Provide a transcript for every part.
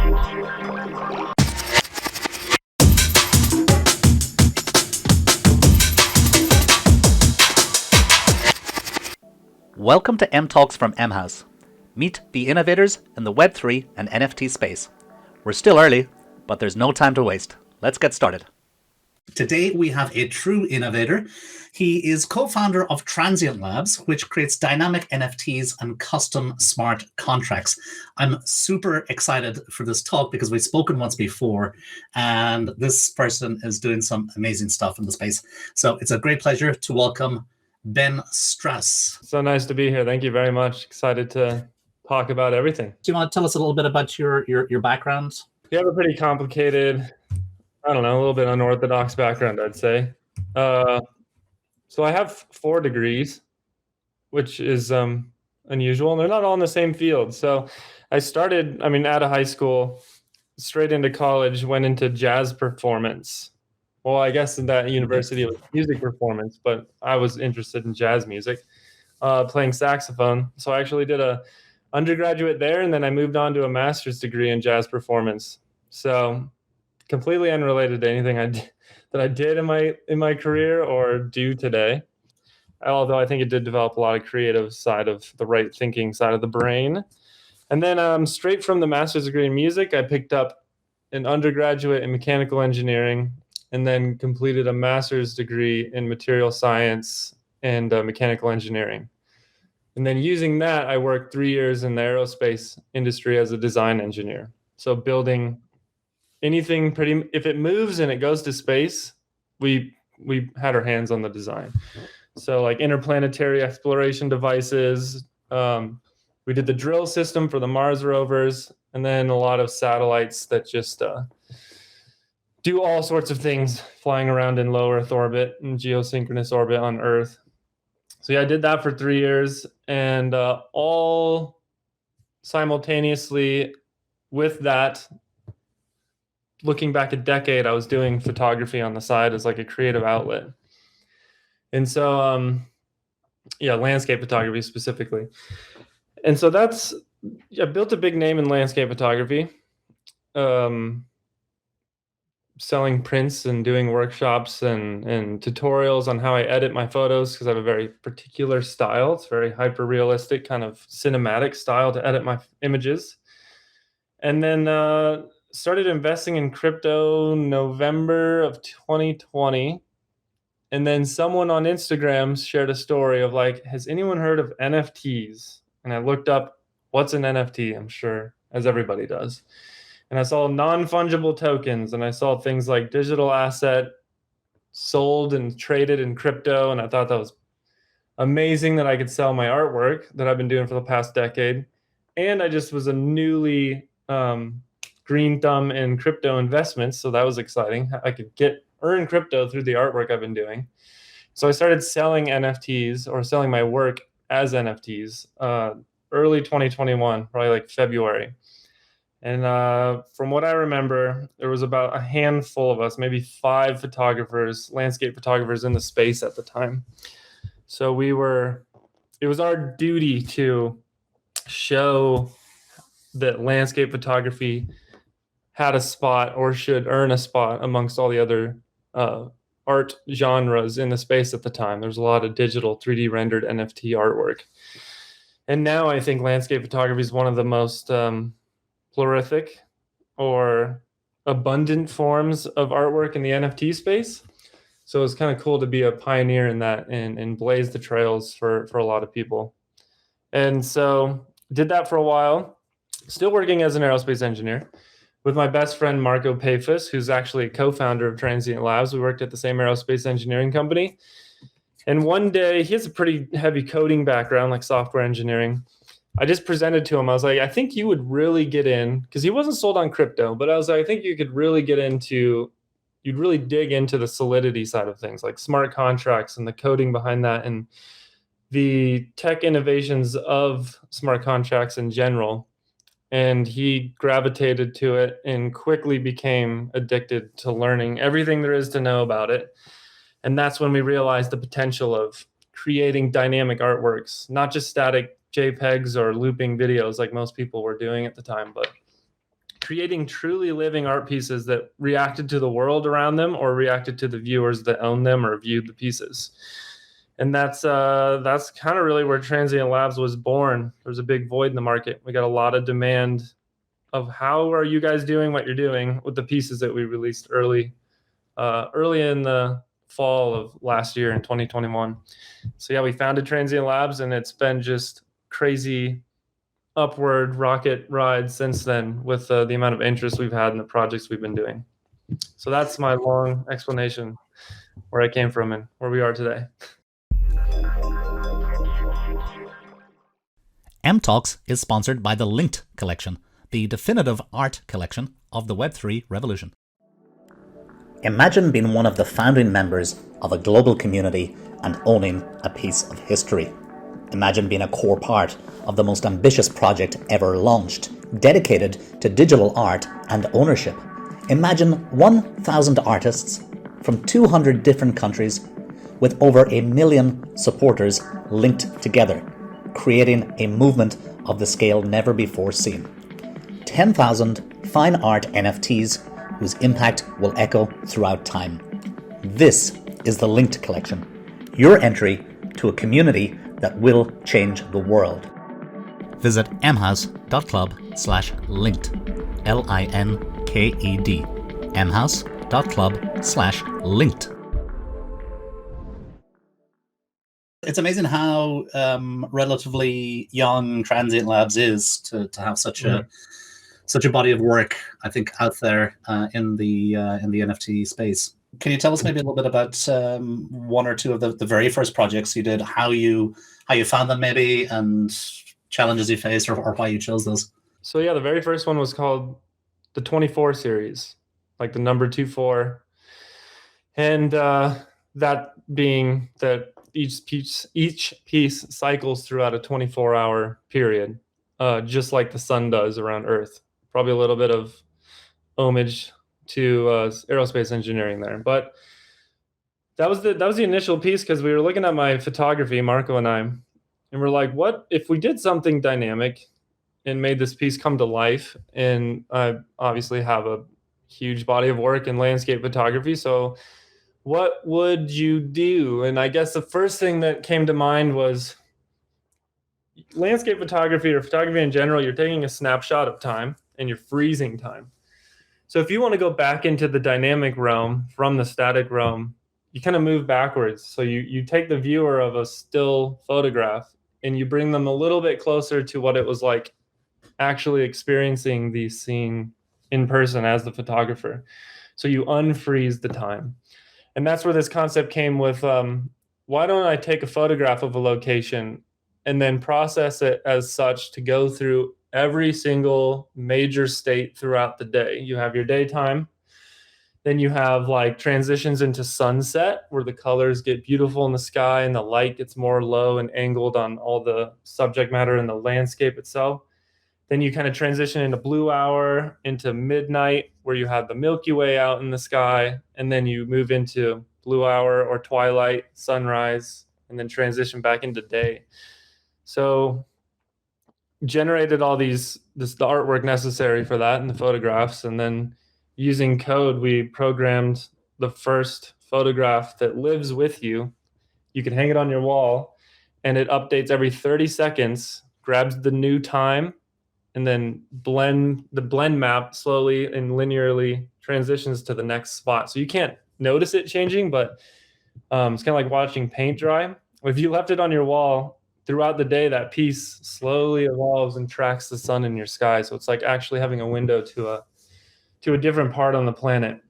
Welcome to MTALKS from MHAS. Meet the innovators in the Web3 and NFT space. We're still early, but there's no time to waste. Let's get started. Today we have a true innovator. He is co-founder of Transient Labs, which creates dynamic NFTs and custom smart contracts. I'm super excited for this talk because we've spoken once before, and this person is doing some amazing stuff in the space. So it's a great pleasure to welcome Ben Strauss. So nice to be here. Thank you very much. Excited to talk about everything. Do you want to tell us a little bit about your background? You have a pretty complicated, a little bit unorthodox background, I'd say. So I have 4 degrees, which is unusual, and they're not all in the same field. So I started, out of high school, straight into college, went into jazz performance. Well, I guess in that university it was music performance, but I was interested in jazz music, playing saxophone. So I actually did a undergraduate there, and then I moved on to a master's degree in jazz performance. So completely unrelated to anything that I did in my career or do today. Although I think it did develop a lot of creative side of the right thinking side of the brain. And then straight from the master's degree in music, I picked up an undergraduate in mechanical engineering, and then completed a master's degree in material science and mechanical engineering. And then using that, I worked 3 years in the aerospace industry as a design engineer. So building anything if it moves and it goes to space, we had our hands on the design. So like interplanetary exploration devices, we did the drill system for the Mars rovers, and then a lot of satellites that just do all sorts of things, flying around in low Earth orbit and geosynchronous orbit on Earth. So yeah, I did that for 3 years, and all simultaneously with that, looking back a decade, I was doing photography on the side as like a creative outlet. And so, landscape photography specifically. And so I built a big name in landscape photography, selling prints and doing workshops and tutorials on how I edit my photos, because I have a very particular style. It's very hyper-realistic, kind of cinematic style to edit my images. And then started investing in crypto November of 2020. And then someone on Instagram shared a story of like, has anyone heard of NFTs? And I looked up, what's an NFT? I'm sure, as everybody does. And I saw non-fungible tokens, and I saw things like digital asset sold and traded in crypto. And I thought that was amazing that I could sell my artwork that I've been doing for the past decade. And I just was a newly green thumb in crypto investments. So that was exciting. I could earn crypto through the artwork I've been doing. So I started selling NFTs, or selling my work as NFTs, early 2021, probably like February. And from what I remember, there was about a handful of us, maybe 5 photographers, landscape photographers in the space at the time. So it was our duty to show that landscape photography had a spot, or should earn a spot, amongst all the other art genres in the space at the time. There's a lot of digital 3D rendered NFT artwork. And now I think landscape photography is one of the most prolific or abundant forms of artwork in the NFT space. So it's kind of cool to be a pioneer in that and blaze the trails for a lot of people. And so did that for a while, still working as an aerospace engineer with my best friend, Marco Pafis, who's actually a co-founder of Transient Labs. We worked at the same aerospace engineering company. And one day, he has a pretty heavy coding background, like software engineering. I just presented to him. I was like, I think you would really get in, because he wasn't sold on crypto, but I was like, I think you could really you'd really dig into the solidity side of things, like smart contracts and the coding behind that, and the tech innovations of smart contracts in general. And he gravitated to it and quickly became addicted to learning everything there is to know about it. And that's when we realized the potential of creating dynamic artworks, not just static JPEGs or looping videos like most people were doing at the time, but creating truly living art pieces that reacted to the world around them or reacted to the viewers that owned them or viewed the pieces. And that's kind of really where Transient Labs was born. There's a big void in the market. We got a lot of demand of how are you guys doing what you're doing with the pieces that we released early in the fall of last year in 2021. So yeah, we founded Transient Labs, and it's been just crazy upward rocket ride since then with the amount of interest we've had in the projects we've been doing. So that's my long explanation where I came from and where we are today. MTALKS is sponsored by the Linked Collection, the definitive art collection of the Web3 revolution. Imagine being one of the founding members of a global community and owning a piece of history. Imagine being a core part of the most ambitious project ever launched, dedicated to digital art and ownership. Imagine 1,000 artists from 200 different countries with over 1 million supporters linked together, creating a movement of the scale never before seen. 10,000 fine art NFTs whose impact will echo throughout time. This is the Linked Collection, your entry to a community that will change the world. Visit mhouse.club/linked, LINKED, mhouse.club/linked. It's amazing how relatively young Transient Labs is to have such a body of work, I think, out there in the NFT space. Can you tell us maybe a little bit about one or two of the very first projects you did, how you found them maybe, and challenges you faced, or why you chose those? So yeah, the very first one was called the 24 series, like the number 24, and that being that each piece cycles throughout a 24-hour period, just like the sun does around Earth. Probably a little bit of homage to aerospace engineering there, but that was the initial piece, because we were looking at my photography, Marco and I, and we're like, what if we did something dynamic and made this piece come to life? And I obviously have a huge body of work in landscape photography, so what would you do? And I guess the first thing that came to mind was landscape photography, or photography in general. You're taking a snapshot of time and you're freezing time. So if you want to go back into the dynamic realm from the static realm, you kind of move backwards. So you take the viewer of a still photograph and you bring them a little bit closer to what it was like actually experiencing the scene in person as the photographer. So you unfreeze the time. And that's where this concept came with, why don't I take a photograph of a location and then process it as such to go through every single major state throughout the day. You have your daytime, then you have like transitions into sunset, where the colors get beautiful in the sky and the light gets more low and angled on all the subject matter in the landscape itself. Then you kind of transition into blue hour, into midnight, where you have the Milky Way out in the sky. And then you move into blue hour or twilight, sunrise, and then transition back into day. So generated all the artwork necessary for that and the photographs. And then using code, we programmed the first photograph that lives with you. You can hang it on your wall, and it updates every 30 seconds, grabs the new time, and then the blend map slowly and linearly transitions to the next spot. So you can't notice it changing, but it's kind of like watching paint dry. If you left it on your wall throughout the day, that piece slowly evolves and tracks the sun in your sky. So it's like actually having a window to a different part on the planet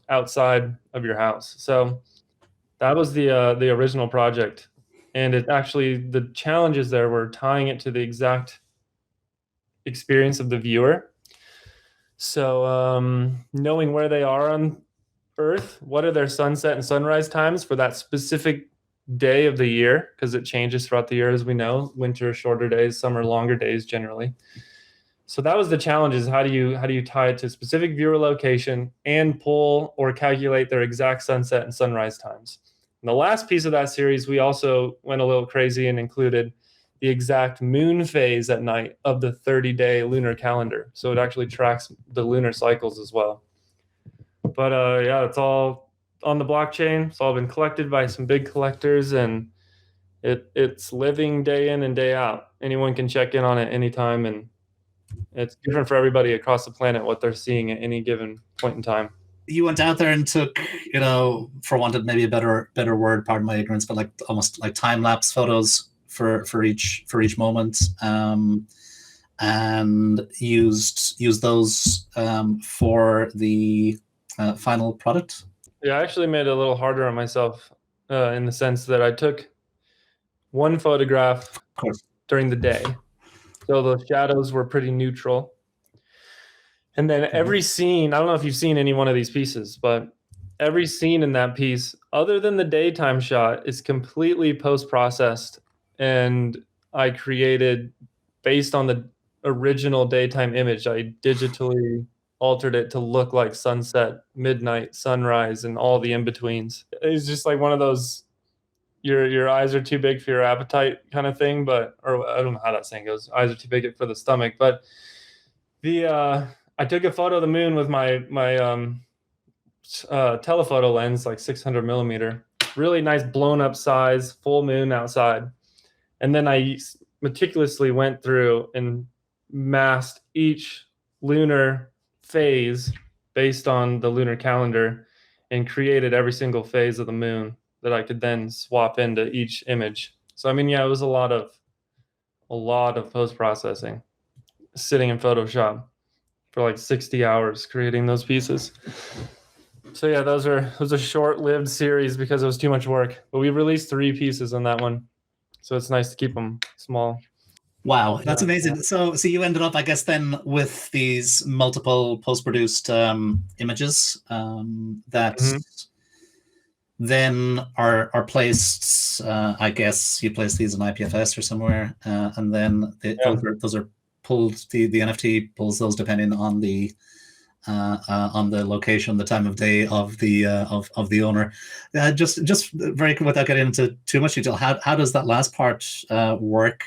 outside of your house. So that was the original project. And it actually, the challenges there were tying it to the exact experience of the viewer. So knowing where they are on Earth, what are their sunset and sunrise times for that specific day of the year, because it changes throughout the year, as we know. Winter shorter days, summer longer days generally. So that was the challenge, is how do you tie it to a specific viewer location and pull or calculate their exact sunset and sunrise times. And the last piece of that series, we also went a little crazy and included the exact moon phase at night of the 30-day lunar calendar. So it actually tracks the lunar cycles as well. But yeah, it's all on the blockchain. It's all been collected by some big collectors, and it's living day in and day out. Anyone can check in on it anytime, and it's different for everybody across the planet what they're seeing at any given point in time. You went out there and took, for want of maybe a better word, pardon my ignorance, but like almost like time lapse photos for each moment, and used those for the final product. Yeah, I actually made it a little harder on myself in the sense that I took one photograph during the day, so the shadows were pretty neutral. And then every scene, I don't know if you've seen any one of these pieces, but every scene in that piece, other than the daytime shot, is completely post-processed. And I created, based on the original daytime image, I digitally altered it to look like sunset, midnight, sunrise, and all the in-betweens. It's just like one of those, your eyes are too big for your appetite kind of thing, or I don't know how that saying goes. Eyes are too big for the stomach, but I took a photo of the moon with my telephoto lens, like 600 millimeter, really nice blown up size, full moon outside. And then I meticulously went through and masked each lunar phase based on the lunar calendar and created every single phase of the moon that I could then swap into each image. So, I mean, yeah, it was a lot of post-processing, sitting in Photoshop for like 60 hours creating those pieces. So yeah, it was a short-lived series because it was too much work. But we released 3 pieces on that one, so it's nice to keep them small. Wow, that's amazing. So you ended up, I guess, then with these multiple post-produced images that then are placed. I guess you place these in IPFS or somewhere, and then those are pulled. The NFT pulls those depending on the location, the time of day of the owner. Just very quick, without getting into too much detail, how does that last part work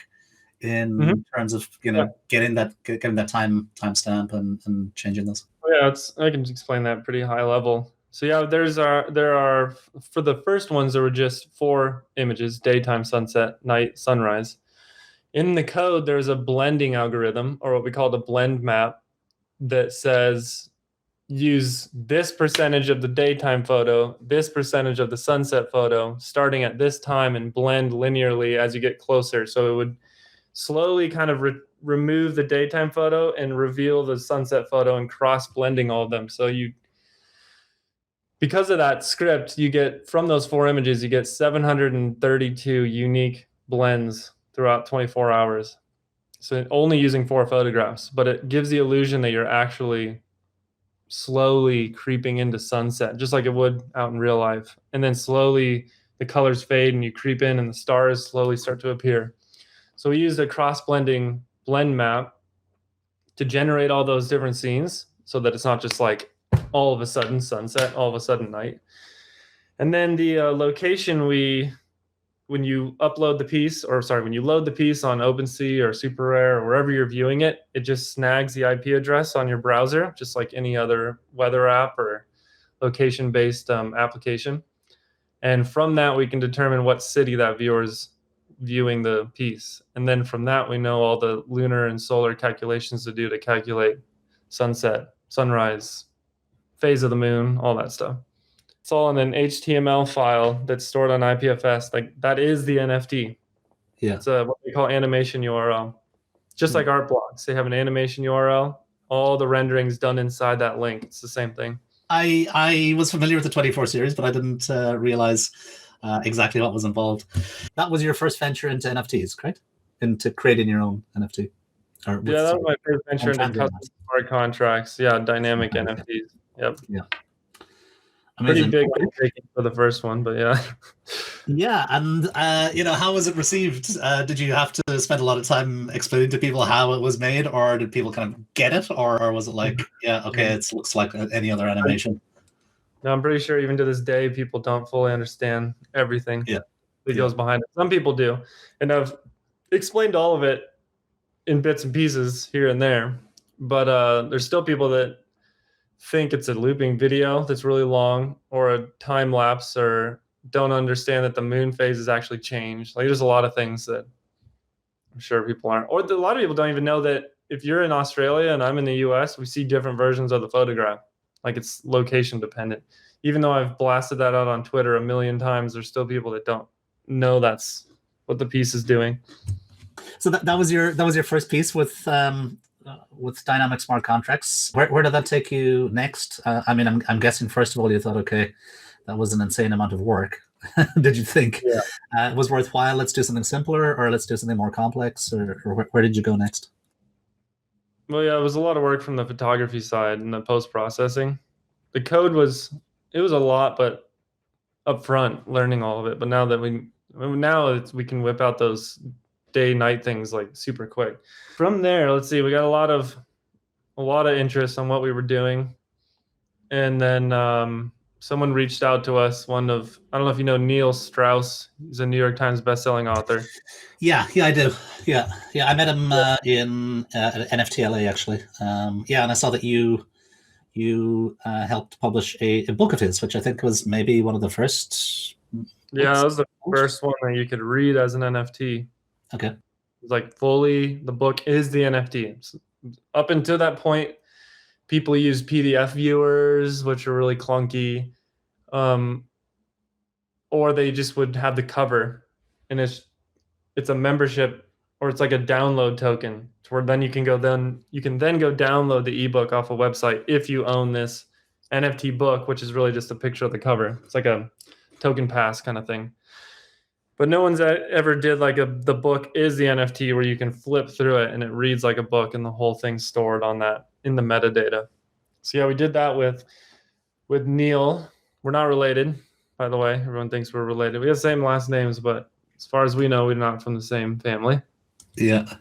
in terms of getting that timestamp and changing those? Yeah, I can explain that pretty high level. So yeah, there are for the first ones there were just 4 images: daytime, sunset, night, sunrise. In the code, there's a blending algorithm, or what we call the blend map, that says use this percentage of the daytime photo, this percentage of the sunset photo, starting at this time, and blend linearly as you get closer. So it would slowly kind of remove the daytime photo and reveal the sunset photo, and cross-blending all of them. So because of that script, you get, from those 4 images, you get 732 unique blends throughout 24 hours. So only using 4 photographs, but it gives the illusion that you're actually slowly creeping into sunset, just like it would out in real life. And then slowly the colors fade and you creep in and the stars slowly start to appear. So we used a cross-blending blend map to generate all those different scenes so that it's not just like all of a sudden sunset, all of a sudden night. And then the location, when you load the piece on OpenSea or SuperRare or wherever you're viewing it, it just snags the IP address on your browser, just like any other weather app or location-based application. And from that, we can determine what city that viewer's viewing the piece. And then from that, we know all the lunar and solar calculations to do to calculate sunset, sunrise, phase of the moon, all that stuff. It's all in an HTML file that's stored on IPFS. Like, that is the NFT. Yeah. It's what we call animation URL. Just like art blocks, they have an animation URL. All the renderings done inside that link. It's the same thing. I was familiar with the 24 series, but I didn't realize exactly what was involved. That was your first venture into NFTs, correct? Into creating your own NFT? Yeah, that was my first venture into custom smart contracts. Yeah, dynamic NFTs. Yep. Yeah. Amazing. Pretty big undertaking for the first one, but yeah. Yeah, and how was it received? Did you have to spend a lot of time explaining to people how it was made, or did people kind of get it, or was it like, yeah, okay, it looks like any other animation? No, I'm pretty sure even to this day, people don't fully understand everything that goes behind it. Some people do, and explained all of it in bits and pieces here and there, but there's still people that think it's a looping video that's really long, or a time lapse, or don't understand that the moon phase has actually changed. Like, there's a lot of things that I'm sure people aren't, or a lot of people don't even know that if you're in Australia and I'm in the US, we see different versions of the photograph. Like, it's location dependent. Even though I've blasted that out on Twitter a million times, there's still people that don't know that's what the piece is doing. So that was your first piece with dynamic smart contracts. Where did that take you next? I mean, I'm guessing first of all you thought, okay, that was an insane amount of work. Did you think it was worthwhile? Let's do something simpler, or let's do something more complex, or where did you go next? Well, yeah, it was a lot of work from the photography side and the post-processing. The code was a lot, but upfront learning all of it. But now that we can whip out those day-night things like super quick. From there, let's see, we got a lot of interest on what we were doing, and then someone reached out to us. I don't know if you know Neil Strauss. He's a New York Times bestselling author. Yeah, I do. Yeah, I met him in NFTLA actually. And I saw that you helped publish a book of his, which I think was maybe one of the first. Yeah, that was the first one that you could read as an NFT. Okay. It's like fully, the book is the NFT. Up until that point, people used PDF viewers, which are really clunky, or they just would have the cover, and it's a membership, or it's like a download token, where then you can go download the ebook off a website if you own this NFT book, which is really just a picture of the cover. It's like a token pass kind of thing. But no one's ever did like the book is the NFT, where you can flip through it and it reads like a book, and the whole thing's stored on that in the metadata. So yeah, we did that with Neil. We're not related, by the way. Everyone thinks we're related. We have the same last names, but as far as we know, we're not from the same family. Yeah.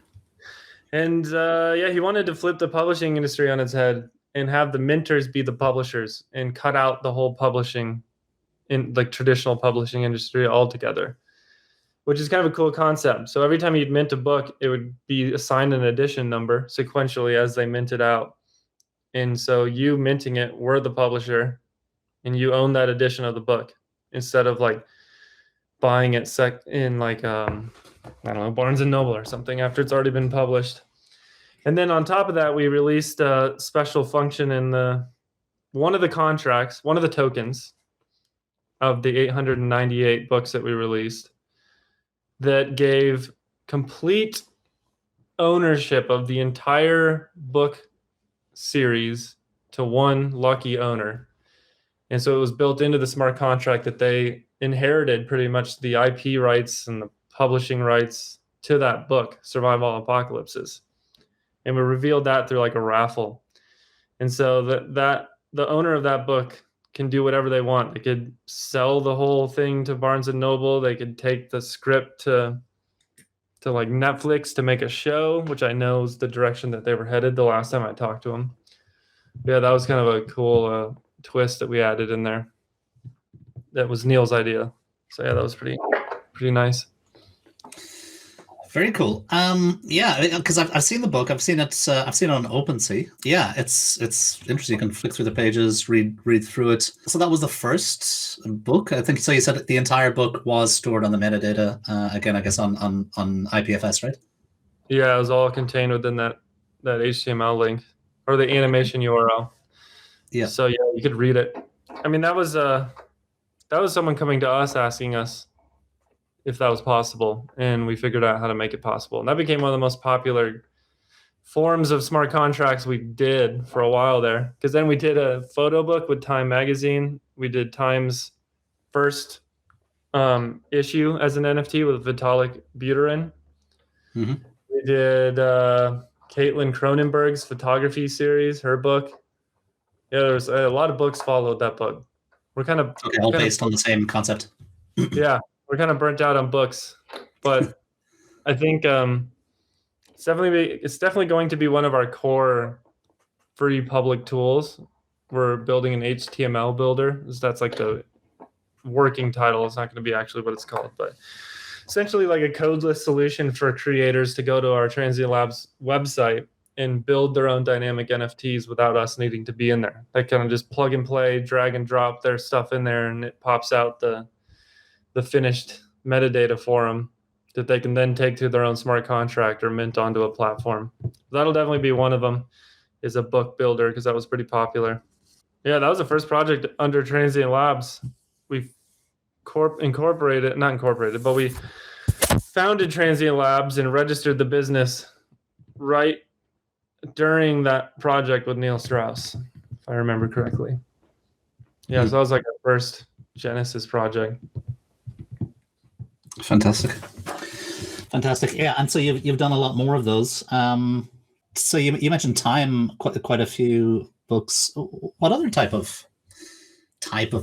And he wanted to flip the publishing industry on its head and have the minters be the publishers, and cut out the whole publishing in like traditional publishing industry altogether, which is kind of a cool concept. So every time you'd mint a book, it would be assigned an edition number sequentially as they minted out. And so you minting it, we're the publisher, and you own that edition of the book, instead of like buying it in like, I don't know, Barnes & Noble or something after it's already been published. And then on top of that, we released a special function in one of the tokens of the 898 books that we released, that gave complete ownership of the entire book series to one lucky owner. And so it was built into the smart contract that they inherited pretty much the IP rights and the publishing rights to that book, Survive All Apocalypses. And we revealed that through like a raffle. And so that the owner of that book can do whatever they want. They could sell the whole thing to Barnes and Noble. They could take the script to like Netflix to make a show, which I know is the direction that they were headed the last time I talked to them. Yeah, that was kind of a cool twist that we added in there. That was Neil's idea. So yeah, that was pretty nice. Very cool. Because I've seen the book. I've seen it on OpenSea. Yeah, it's interesting. You can flick through the pages, read through it. So that was the first book, I think. So you said the entire book was stored on the metadata. Again, I guess on IPFS, right? Yeah, it was all contained within that HTML link, or the animation URL. Yeah. So yeah, you could read it. I mean, that was someone coming to us asking us if that was possible, and we figured out how to make it possible. And that became one of the most popular forms of smart contracts we did for a while there, because then we did a photo book with Time magazine. We did Time's first issue as an NFT with Vitalik Buterin. Mm-hmm. We did Caitlin Cronenberg's photography series, her book. Yeah, there's a lot of books followed that book. We're kind of all based on the same concept. Yeah, we're kind of burnt out on books, but I think it's definitely going to be one of our core free public tools. We're building an HTML builder. That's like the working title. It's not going to be actually what it's called, but essentially like a codeless solution for creators to go to our Transient Labs website and build their own dynamic NFTs without us needing to be in there. They kind of just plug and play, drag and drop their stuff in there, and it pops out the finished metadata for them that they can then take to their own smart contract or mint onto a platform. That'll definitely be one of them, is a book builder, because that was pretty popular. Yeah, that was the first project under Transient Labs. We we founded Transient Labs and registered the business right during that project with Neil Strauss, if I remember correctly. Yeah, so that was like our first Genesis project. Fantastic. Yeah, and so you've done a lot more of those. So you mentioned Time, quite a few books. What other type of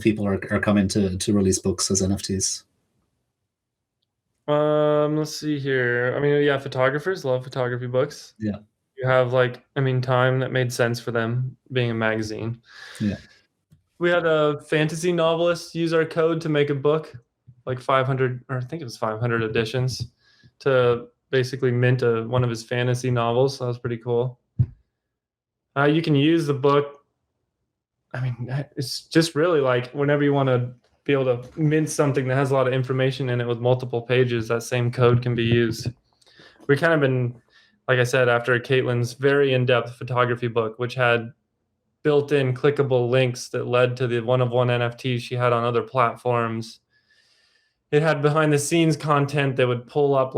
people are coming to release books as NFTs? Let's see here. I mean, yeah, photographers love photography books. Yeah. You have Time, that made sense for them being a magazine. Yeah. We had a fantasy novelist use our code to make a book, like 500, or I think it was 500 editions, to basically mint one of his fantasy novels. That was pretty cool. You can use the book. I mean, it's just really like whenever you want to be able to mint something that has a lot of information in it with multiple pages, that same code can be used. We kind of been, like I said, after Caitlin's very in-depth photography book, which had built-in clickable links that led to the one-of-one NFTs she had on other platforms. It had behind-the-scenes content that would pull up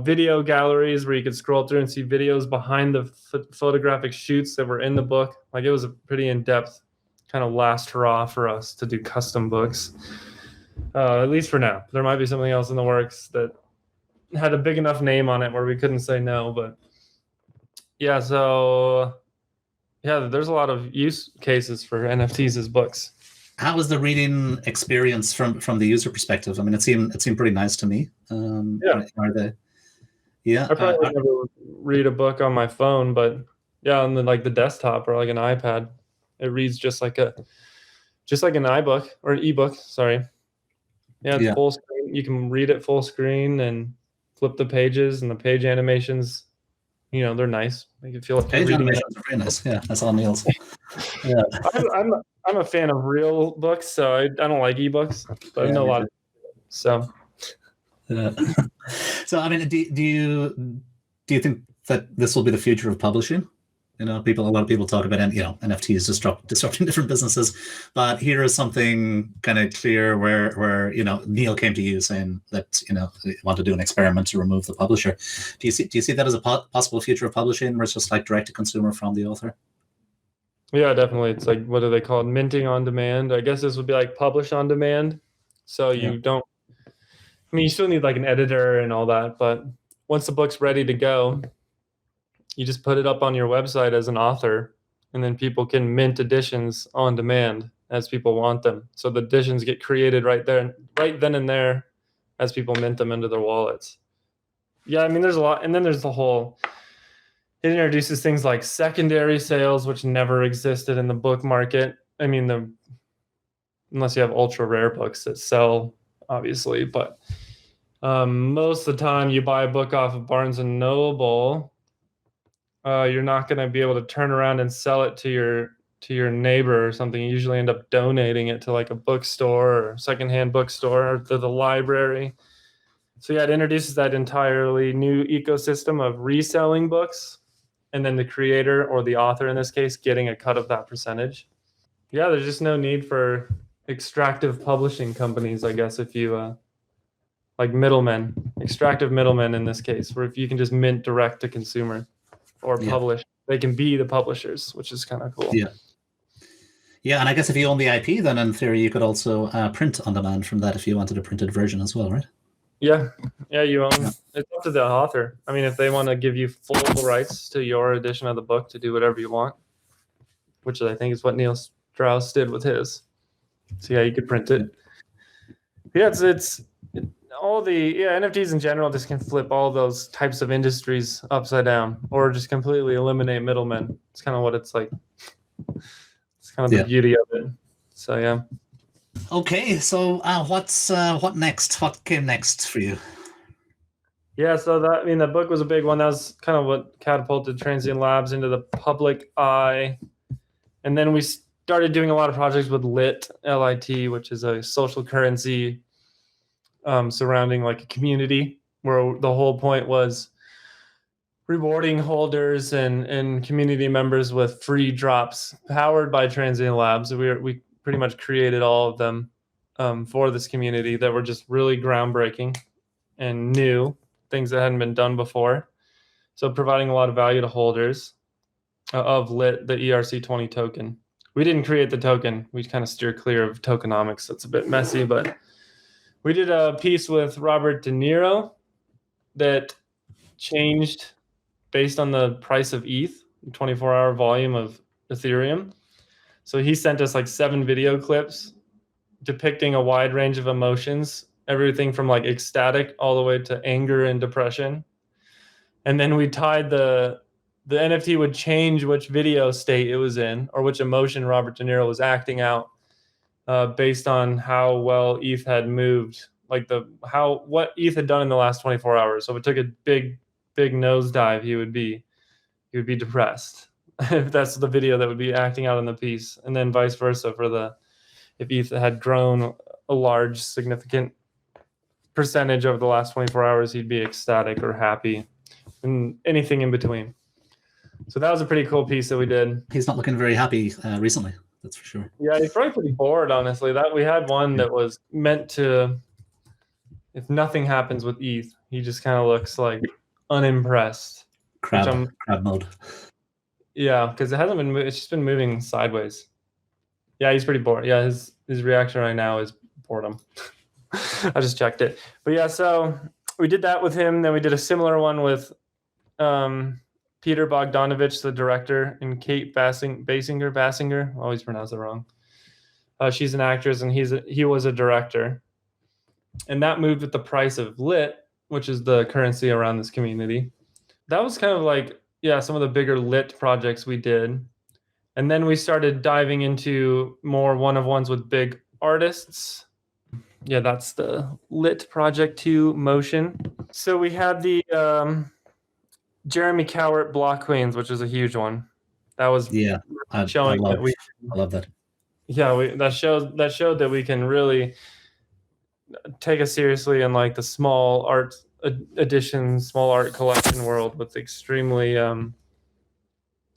video galleries where you could scroll through and see videos behind the photographic shoots that were in the book. Like, it was a pretty in-depth kind of last hurrah for us to do custom books, at least for now. There might be something else in the works that had a big enough name on it where we couldn't say no. But yeah, so yeah, there's a lot of use cases for NFTs as books. How was the reading experience from the user perspective? I mean, it seemed pretty nice to me. Yeah. I probably would never read a book on my phone, but yeah, on the desktop or like an iPad, it reads just like an iBook or an ebook. Sorry. Yeah, it's full screen. You can read it full screen and flip the pages, and the page animations, they're nice. Make it feel like page animations are very nice. Yeah, that's all Neil's. Yeah. I'm a fan of real books, so I don't like ebooks, but I know a lot of so. So I mean, do you think that this will be the future of publishing? A lot of people talk about NFTs disrupting different businesses, but here is something kind of clear where Neil came to you saying that they want to do an experiment to remove the publisher. Do you see that as a possible future of publishing, where it's just like direct to consumer from the author? Yeah, definitely. It's like, what do they call it? Minting on demand. I guess this would be like publish on demand. So you don't. I mean, you still need like an editor and all that, but once the book's ready to go, you just put it up on your website as an author, and then people can mint editions on demand as people want them. So the editions get created right then and there as people mint them into their wallets. Yeah, I mean, there's a lot. And then there's the whole, it introduces things like secondary sales, which never existed in the book market. I mean, unless you have ultra rare books that sell, obviously, but most of the time you buy a book off of Barnes and Noble, you're not going to be able to turn around and sell it to your neighbor or something. You usually end up donating it to like a bookstore or secondhand bookstore or to the library. So yeah, it introduces that entirely new ecosystem of reselling books, and then the creator, or the author in this case, getting a cut of that percentage. Yeah, there's just no need for extractive publishing companies, I guess, if you like extractive middlemen in this case, where if you can just mint direct to consumer or publish, they can be the publishers, which is kind of cool. Yeah, and I guess if you own the IP, then in theory you could also print on demand from that if you wanted a printed version as well, right? Yeah, you own. It's up to the author. I mean, if they want to give you full rights to your edition of the book to do whatever you want, which I think is what Neil Strauss did with his. So yeah, you could print it. Yeah, it's all the NFTs in general just can flip all those types of industries upside down, or just completely eliminate middlemen. It's kind of what it's like. It's kind of the beauty of it. So yeah. Okay, so what next? What came next for you? Yeah, so the book was a big one. That was kind of what catapulted Transient Labs into the public eye. And then we started doing a lot of projects with LIT, which is a social currency surrounding like a community, where the whole point was rewarding holders and community members with free drops powered by Transient Labs. We pretty much created all of them for this community that were just really groundbreaking and new, things that hadn't been done before. So providing a lot of value to holders of LIT, the ERC20 token. We didn't create the token. We kind of steer clear of tokenomics. That's a bit messy, but we did a piece with Robert De Niro that changed based on the price of ETH, 24-hour volume of Ethereum. So he sent us like 7 video clips depicting a wide range of emotions, everything from like ecstatic all the way to anger and depression. And then we tied the NFT would change which video state it was in or which emotion Robert De Niro was acting out based on how well ETH had moved, like what ETH had done in the last 24 hours. So if it took a big nosedive, he would be depressed. If that's the video that would be acting out in the piece, and then vice versa if ETH had grown a large significant percentage over the last 24 hours, he'd be ecstatic or happy, and anything in between. So that was a pretty cool piece that we did. He's not looking very happy recently, that's for sure. Yeah, he's probably pretty bored, honestly. That we had one that was meant to, if nothing happens with ETH, he just kind of looks like unimpressed. Crab mode. Yeah, because it's just been moving sideways. Yeah, he's pretty bored. Yeah, his reaction right now is boredom. I just checked it. But yeah, so we did that with him. Then we did a similar one with Peter Bogdanovich, the director, and Kate Bassinger. I always pronounce it wrong. She's an actress, and he was a director. And that moved with the price of LIT, which is the currency around this community. That was kind of like, some of the bigger LIT projects we did. And then we started diving into more one-of-ones with big artists. Yeah, that's the LIT Project 2 Motion. So we had the Jeremy Cowart BlockQueens, which is a huge one. That was showing that I love that. Yeah, that showed that we can really take us seriously in like the small art edition, small art collection world with extremely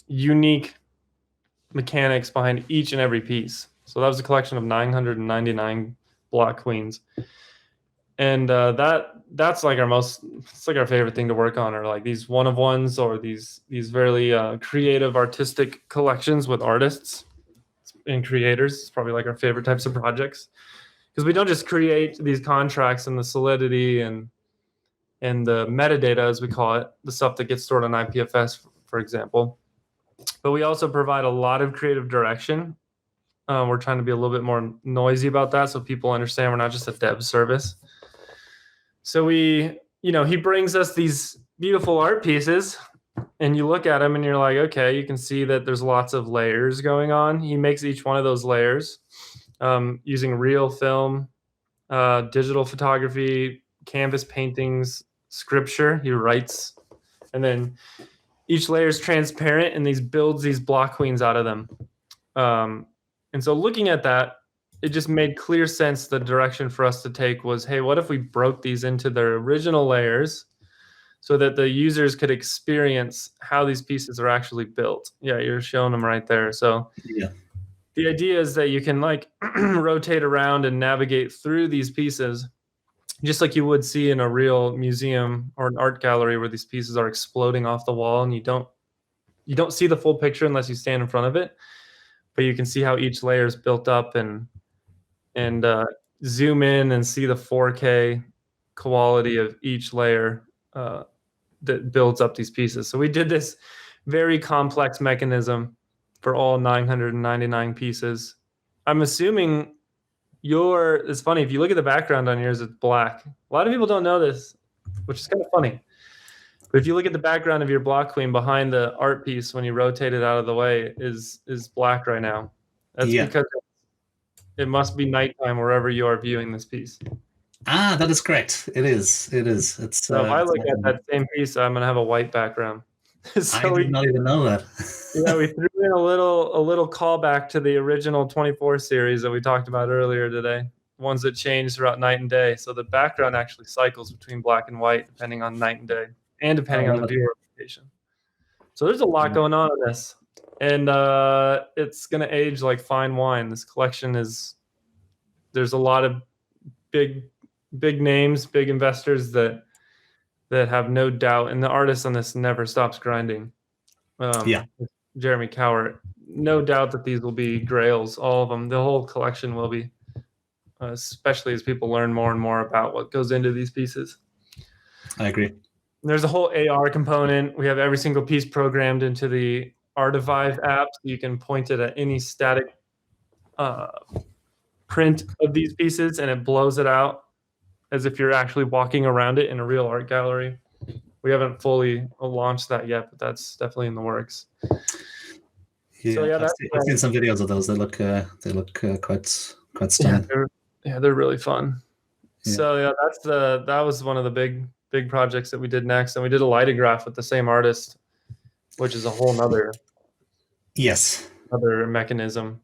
unique mechanics behind each and every piece. So that was a collection of 999 BlockQueens. And that's like our favorite thing to work on, are like these one-of-ones or these very creative artistic collections with artists and creators. It's probably like our favorite types of projects, because we don't just create these contracts and the solidity and the metadata, as we call it, the stuff that gets stored on IPFS, for example, but we also provide a lot of creative direction. We're trying to be a little bit more noisy about that, so people understand we're not just a dev service. So he brings us these beautiful art pieces, and you look at them and you're like, okay, you can see that there's lots of layers going on. He makes each one of those layers using real film, digital photography, canvas paintings, scripture. He writes, and then each layer is transparent, and builds these BlockQueens out of them. And so looking at that, it just made clear sense. The direction for us to take was, hey, what if we broke these into their original layers so that the users could experience how these pieces are actually built? Yeah, you're showing them right there. So the idea is that you can like rotate around and navigate through these pieces, just like you would see in a real museum or an art gallery where these pieces are exploding off the wall, and you don't see the full picture unless you stand in front of it, but you can see how each layer is built up and zoom in and see the 4K quality of each layer that builds up these pieces. So we did this very complex mechanism for all 999 pieces. I'm assuming it's funny, if you look at the background on yours, it's black. A lot of people don't know this, which is kind of funny. But if you look at the background of your BlockQueen behind the art piece, when you rotate it out of the way, is black right now. That's because it must be nighttime wherever you are viewing this piece. Ah, that is correct. It is. It's. So if I look at that same piece, I'm gonna have a white background. I did not even know that. Yeah, we threw in a little callback to the original 24 series that we talked about earlier today. Ones that change throughout night and day. So the background actually cycles between black and white depending on night and day, and depending on the viewer location. So there's a lot going on in this, and it's gonna age like fine wine. This collection there's a lot of big names, big investors that have no doubt, and the artist on this never stops grinding. Jeremy Cowart, no doubt that these will be grails, all of them. The whole collection will be, especially as people learn more and more about what goes into these pieces. I agree. There's a whole AR component. We have every single piece programmed into the Artivive app, so you can point it at any static print of these pieces, and it blows it out as if you're actually walking around it in a real art gallery. We haven't fully launched that yet, but that's definitely in the works. Yeah, so, I've seen some videos of those. They look quite stunning. They're really fun. Yeah. So that was one of the big projects that we did next, and we did a Lightograph with the same artist, which is a whole nother other mechanism.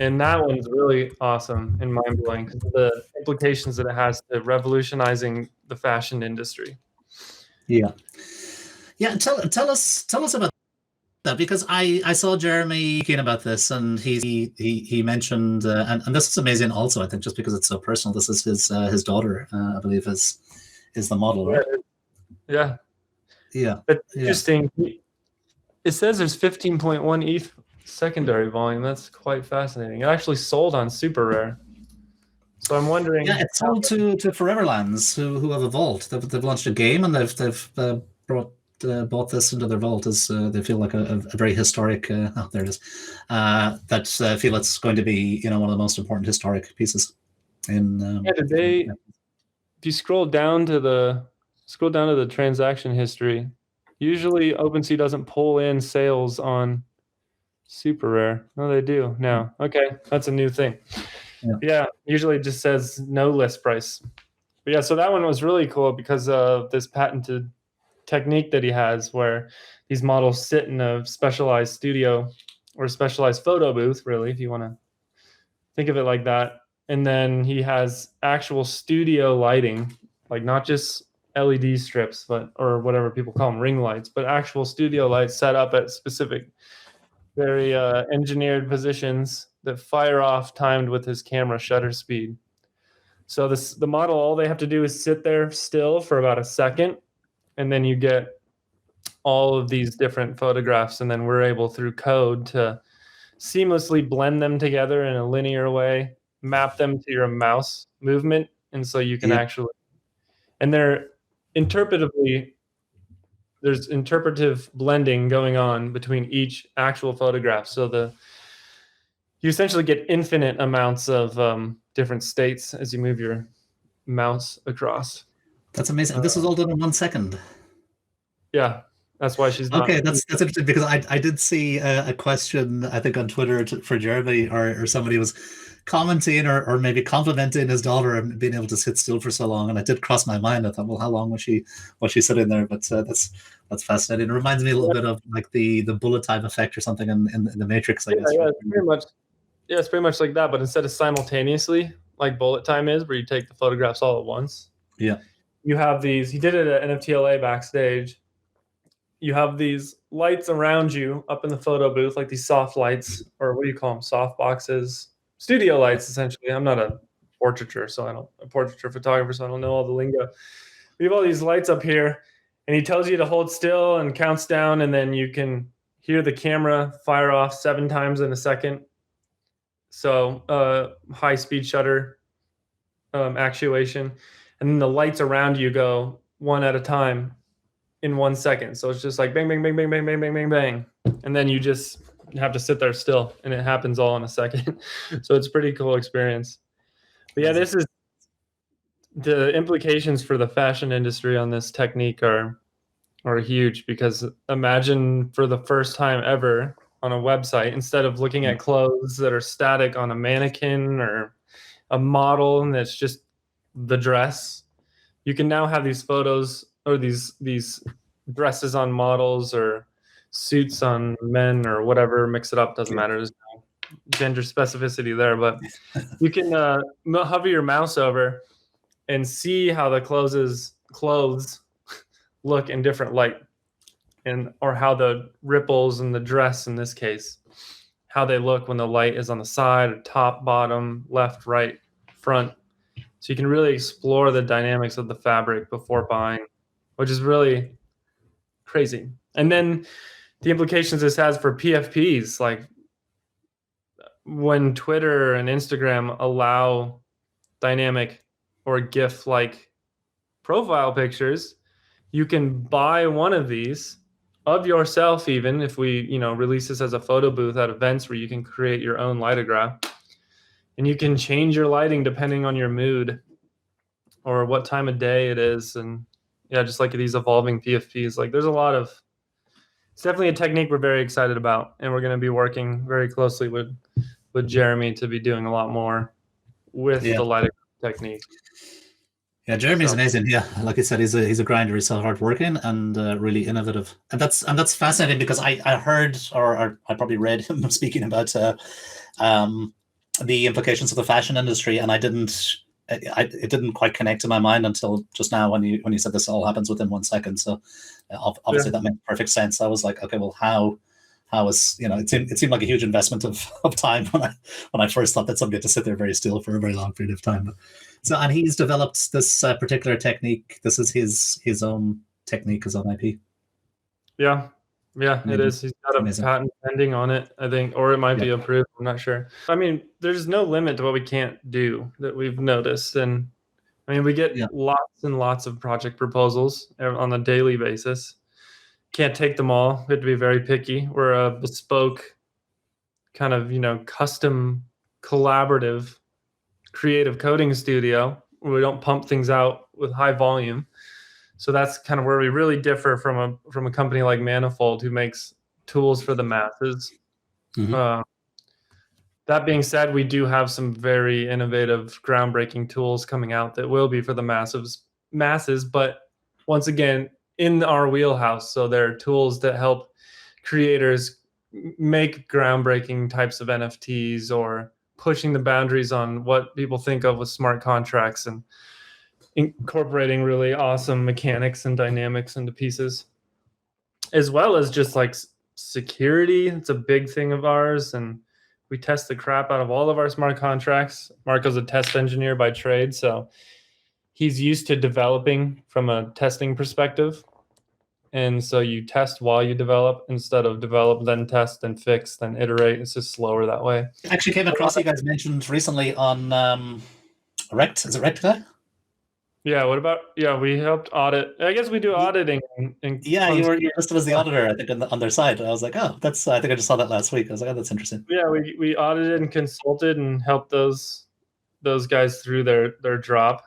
And that one's really awesome and mind-blowing because of the implications that it has to revolutionizing the fashion industry. Yeah. Tell us about that, because I saw Jeremy speaking about this, and he mentioned and this is amazing also, I think, just because it's so personal. This is his daughter, I believe is the model, right? Yeah. It's interesting. It says there's 15.1 ETH secondary volume. That's quite fascinating. It actually sold on Super Rare. So I'm wondering. Yeah, it's sold to Foreverlands, who have a vault. They've launched a game, and they've bought this into their vault as they feel like a very historic. There it is. That feel it's going to be one of the most important historic pieces. If you scroll down to the transaction history, usually OpenSea doesn't pull in sales on Super Rare. No, they do now. Okay, that's a new thing. Yeah, usually it just says no list price. But yeah, so that one was really cool because of this patented technique that he has where these models sit in a specialized studio or specialized photo booth, really, if you want to think of it like that. And then he has actual studio lighting, like not just LED strips, or whatever people call them, ring lights, but actual studio lights set up at specific, very engineered positions that fire off timed with his camera shutter speed. So the model, all they have to do is sit there still for about a second, and then you get all of these different photographs, and then we're able through code to seamlessly blend them together in a linear way, map them to your mouse movement, and so you can actually, and there's interpretive blending going on between each actual photograph. So you essentially get infinite amounts of different states as you move your mouse across. That's amazing. This is all done in 1 second. Yeah, that's why she's okay. That's interesting, because I did see a question, I think, on Twitter for Jeremy, or somebody was commenting or maybe complimenting his daughter and being able to sit still for so long, and it did cross my mind. I thought, well, how long was she sitting there? But that's fascinating. It reminds me a little bit of like the bullet time effect or something in the Matrix, I guess. Yeah, it's pretty much like that, but instead of simultaneously, like bullet time is, where you take the photographs all at once. Yeah. You have these. He did it at NFTLA backstage. You have these lights around you up in the photo booth, like these soft lights, or what do you call them? Soft boxes, studio lights, essentially. I'm not a portraiture photographer, so I don't know all the lingo. We have all these lights up here, and he tells you to hold still and counts down, and then you can hear the camera fire off 7 times in a second. So high-speed shutter actuation, and then the lights around you go one at a time in 1 second. So it's just like bang, bang, bang, bang, bang, bang, bang, bang, bang. And then you just have to sit there still, and it happens all in a second. So it's a pretty cool experience. But yeah, this is the implications for the fashion industry on this technique are huge, because imagine for the first time ever on a website, instead of looking at clothes that are static on a mannequin or a model and it's just the dress. You can now have these photos or these dresses on models or suits on men or whatever, mix it up, doesn't matter. There's no gender specificity there, but you can hover your mouse over and see how the clothes look in different light, or how the ripples in the dress, in this case, how they look when the light is on the side, top, bottom, left, right, front. So you can really explore the dynamics of the fabric before buying, which is really crazy. And then the implications this has for PFPs, like when Twitter and Instagram allow dynamic or GIF-like profile pictures, you can buy one of these of yourself, even if we, release this as a photo booth at events where you can create your own Lightograph, and you can change your lighting depending on your mood or what time of day it is. And yeah, just like these evolving PFPs, like it's definitely a technique we're very excited about, and we're going to be working very closely with Jeremy to be doing a lot more with the Lightograph technique. Yeah, Jeremy's amazing. Yeah, like I said, he's a grinder. He's so hardworking and really innovative, and that's fascinating because I heard or I probably read him speaking about the implications of the fashion industry, and it didn't quite connect to my mind until just now when you said this all happens within 1 second. So obviously that made perfect sense. I was like, okay, well, how is it seemed like a huge investment of time when I first thought that somebody had to sit there very still for a very long period of time. So, and he's developed this particular technique. This is his own technique, his own IP. Yeah, it is. He's got a patent pending on it, I think, or it might be approved. I'm not sure. I mean, there's no limit to what we can't do that we've noticed. And I mean, we get lots and lots of project proposals on a daily basis. Can't take them all. We have to be very picky. We're a bespoke kind of, custom collaborative creative coding studio. We don't pump things out with high volume. So that's kind of where we really differ from a company like Manifold, who makes tools for the masses. Mm-hmm. That being said, we do have some very innovative, groundbreaking tools coming out that will be for the masses, but once again, in our wheelhouse. So there are tools that help creators make groundbreaking types of NFTs, or pushing the boundaries on what people think of with smart contracts, and incorporating really awesome mechanics and dynamics into pieces, as well as just like security. It's a big thing of ours, and we test the crap out of all of our smart contracts. Marco's a test engineer by trade, so he's used to developing from a testing perspective. And so you test while you develop instead of develop, then test, then fix, then iterate. It's just slower that way. I actually came across you guys mentioned recently on Rect. Is it Rectica? Yeah, we helped audit. I guess we do auditing. You were listed as the auditor, I think, on their side. I was like, oh, I think I just saw that last week. I was like, oh, that's interesting. Yeah, we audited and consulted and helped those guys through their drop.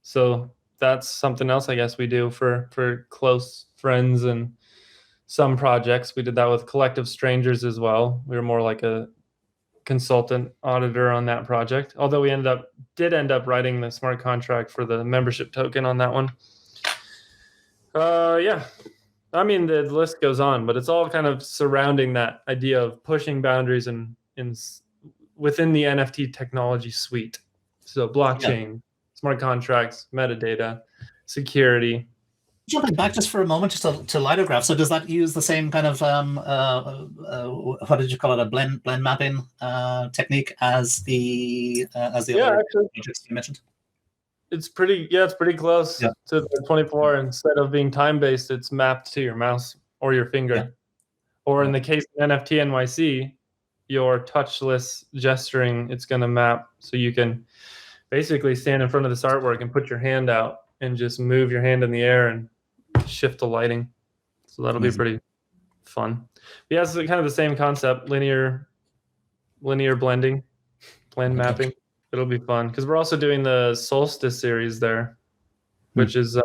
So that's something else I guess we do for close friends and some projects. We did that with Collective Strangers as well. We were more like a consultant auditor on that project, although we did end up writing the smart contract for the membership token on that one. I mean, the list goes on, but it's all kind of surrounding that idea of pushing boundaries in within the NFT technology suite. So blockchain, smart contracts, metadata, security. Jumping back just for a moment, just to Lightograph. So does that use the same kind of what did you call it, a blend mapping technique as the other projects you mentioned? It's pretty close to the 24. Instead of being time based, it's mapped to your mouse or your finger, or in the case of NFT NYC, your touchless gesturing. It's going to map so you can basically stand in front of this artwork and put your hand out and just move your hand in the air and shift the lighting. So that'll be pretty fun. But yeah, it's kind of the same concept, linear blend mapping. It'll be fun because we're also doing the Solstice Series there, which is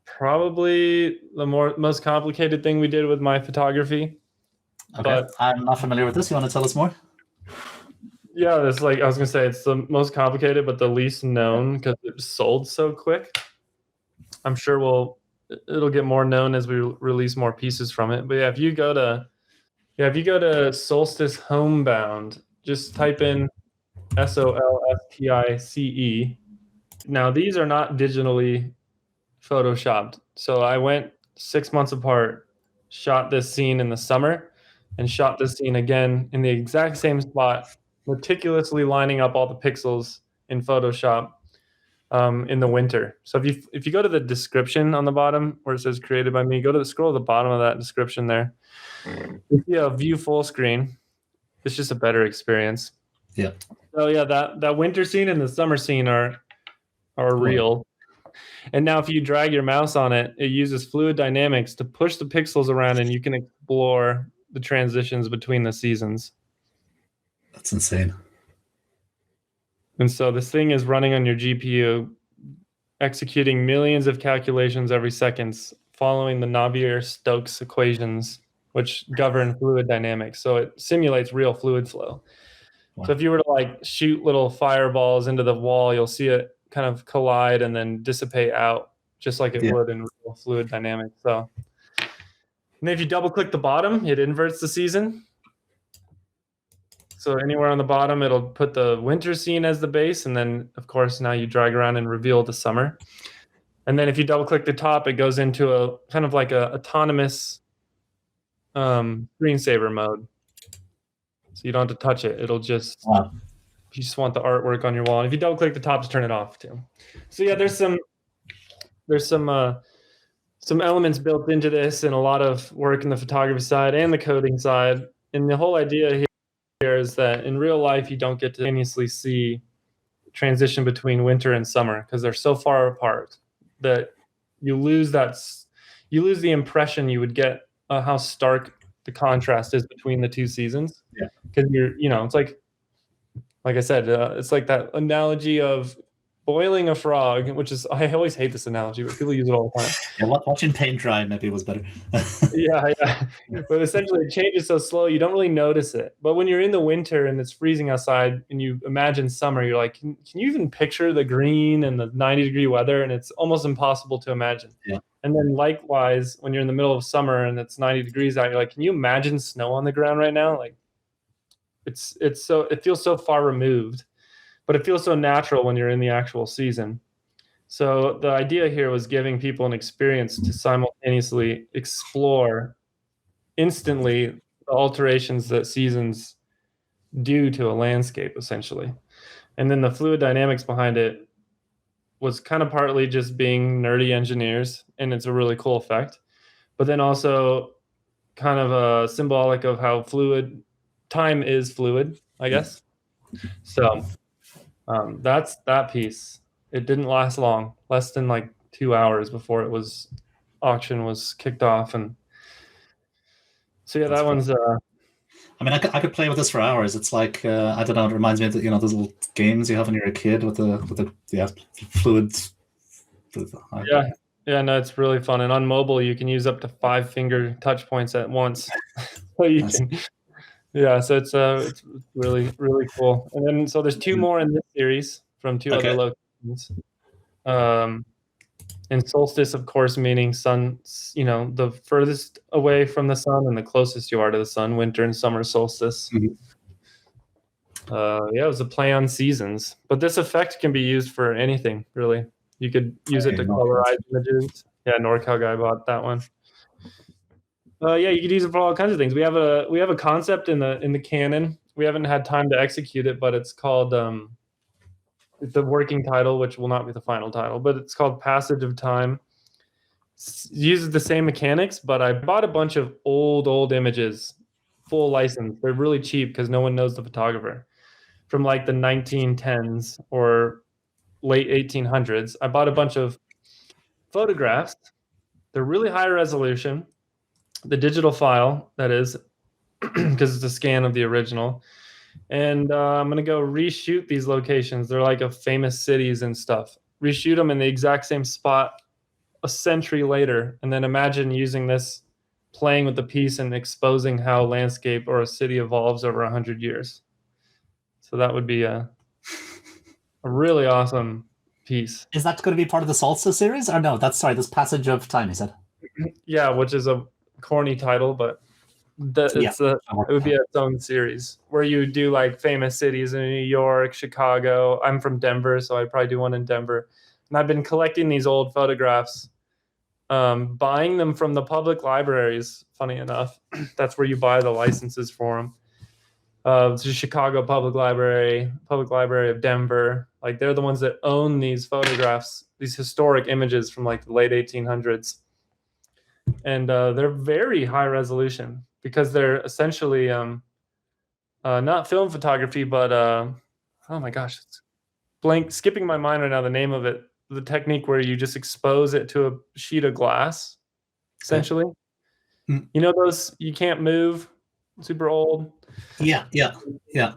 probably the most complicated thing we did with my photography. Okay, but I'm not familiar with this. You want to tell us more? Yeah, it's like I was gonna say, it's the most complicated, but the least known because it sold so quick. I'm sure it'll get more known as we release more pieces from it. But yeah, if you go to Solstice Homebound, just type in Solstice. Now these are not digitally photoshopped. So I went 6 months apart, shot this scene in the summer, and shot this scene again in the exact same spot, meticulously lining up all the pixels in Photoshop in the winter. So if you go to the description on the bottom where it says created by me, scroll to the bottom of that description there. You see a view full screen. It's just a better experience. Yeah. So yeah, that winter scene and the summer scene are real. And now if you drag your mouse on it, it uses fluid dynamics to push the pixels around and you can explore the transitions between the seasons. That's insane. And so this thing is running on your GPU, executing millions of calculations every second, following the Navier-Stokes equations, which govern fluid dynamics. So it simulates real fluid flow. Wow. So if you were to like shoot little fireballs into the wall, you'll see it kind of collide and then dissipate out just like it would in real fluid dynamics. So, and then if you double click the bottom, it inverts the season. So anywhere on the bottom, it'll put the winter scene as the base. And then of course, now you drag around and reveal the summer. And then if you double click the top, it goes into a kind of like a autonomous screensaver mode. So you don't have to touch it. It'll just, if you just want the artwork on your wall. And if you double click the top, just turn it off too. So yeah, there's some elements built into this and a lot of work in the photography side and the coding side. And the whole idea here is that in real life, you don't get to continuously see transition between winter and summer because they're so far apart that you lose the impression you would get how stark the contrast is between the two seasons. Yeah. Because it's like I said, it's like that analogy of boiling a frog, which is, I always hate this analogy, but people use it all the time. Yeah, watching paint dry maybe was better. yeah. But essentially it changes so slow, you don't really notice it. But when you're in the winter and it's freezing outside and you imagine summer, you're like, can you even picture the green and the 90-degree weather? And it's almost impossible to imagine. Yeah. And then likewise, when you're in the middle of summer and it's 90 degrees out, you're like, can you imagine snow on the ground right now? Like it feels so far removed, but it feels so natural when you're in the actual season. So the idea here was giving people an experience to simultaneously explore instantly the alterations that seasons do to a landscape, essentially. And then the fluid dynamics behind it was kind of partly just being nerdy engineers, and it's a really cool effect, but then also kind of symbolic of how time is fluid, I guess. So that's that piece. It didn't last long, less than like 2 hours before auction was kicked off. And so yeah, that one's I mean, I could play with this for hours. It's like I don't know. It reminds me of those little games you have when you're a kid with the fluids. Yeah, no, it's really fun. And on mobile, you can use up to 5 finger touch points at once. So you can, so it's really, really cool. And then so there's 2 more in this series from 2 other locations. And solstice, of course, meaning sun, the furthest away from the sun and the closest you are to the sun, winter and summer solstice. Mm-hmm. It was a play on seasons, but this effect can be used for anything, really. You could use it to colorize images. Yeah, NorCal guy bought that one. You could use it for all kinds of things. We have a concept in the canon. We haven't had time to execute it, but it's called the working title, which will not be the final title, but it's called Passage of Time. It uses the same mechanics, but I bought a bunch of old images, full license. They're really cheap because no one knows the photographer, from like the 1910s or late 1800s. I bought a bunch of photographs. They're really high resolution. The digital file, that is, because it's a scan of the original. And I'm going to go reshoot these locations. They're like of famous cities and stuff. Reshoot them in the exact same spot a century later. And then imagine using this, playing with the piece and exposing how landscape or a city evolves over 100 years. So that would be a really awesome piece. Is that going to be part of the Solstice series? Or no, that's Passage of Time, you said? Yeah, which is a corny title, but it would be its own series where you do like famous cities in New York, Chicago. I'm from Denver, so I'd probably do one in Denver. And I've been collecting these old photographs, buying them from the public libraries, funny enough. That's where you buy the licenses for them. It's the Chicago Public Library of Denver. Like, they're the ones that own these photographs, these historic images from like the late 1800s. And they're very high resolution because they're essentially not film photography, but oh my gosh, it's skipping my mind right now, the name of it. The technique where you just expose it to a sheet of glass, essentially. Okay. You know those you can't move, super old. Yeah.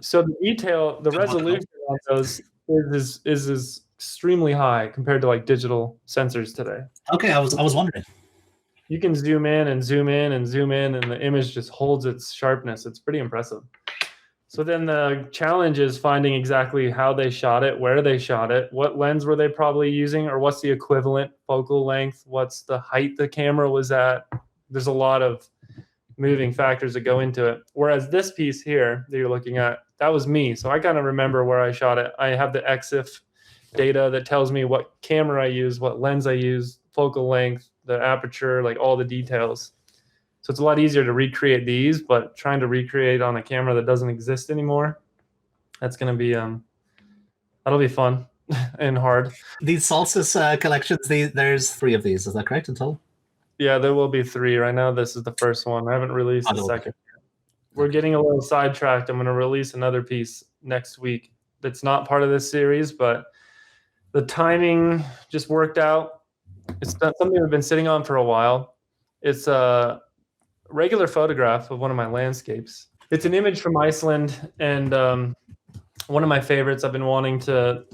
So the detail, the resolution on those is extremely high compared to like digital sensors today. Okay, I was wondering. You can zoom in and zoom in and zoom in, and the image just holds its sharpness. It's pretty impressive. So then the challenge is finding exactly how they shot it, where they shot it, what lens were they probably using, or what's the equivalent focal length, what's the height the camera was at. There's a lot of moving factors that go into it. Whereas this piece here that you're looking at, that was me. So I kind of remember where I shot it. I have the EXIF data that tells me what camera I use, what lens I use, focal length, the aperture, like all the details. So it's a lot easier to recreate these, but trying to recreate on a camera that doesn't exist anymore, that's going to be, that'll be fun and hard. These Solstice collections, there's 3 of these, is that correct in total? Yeah, there will be 3. Right now, this is the first one. I haven't released the second. We're getting a little sidetracked. I'm going to release another piece next week that's not part of this series, but the timing just worked out. It's not something I've been sitting on for a while. It's a regular photograph of one of my landscapes. It's an image from Iceland, and one of my favorites. I've been wanting to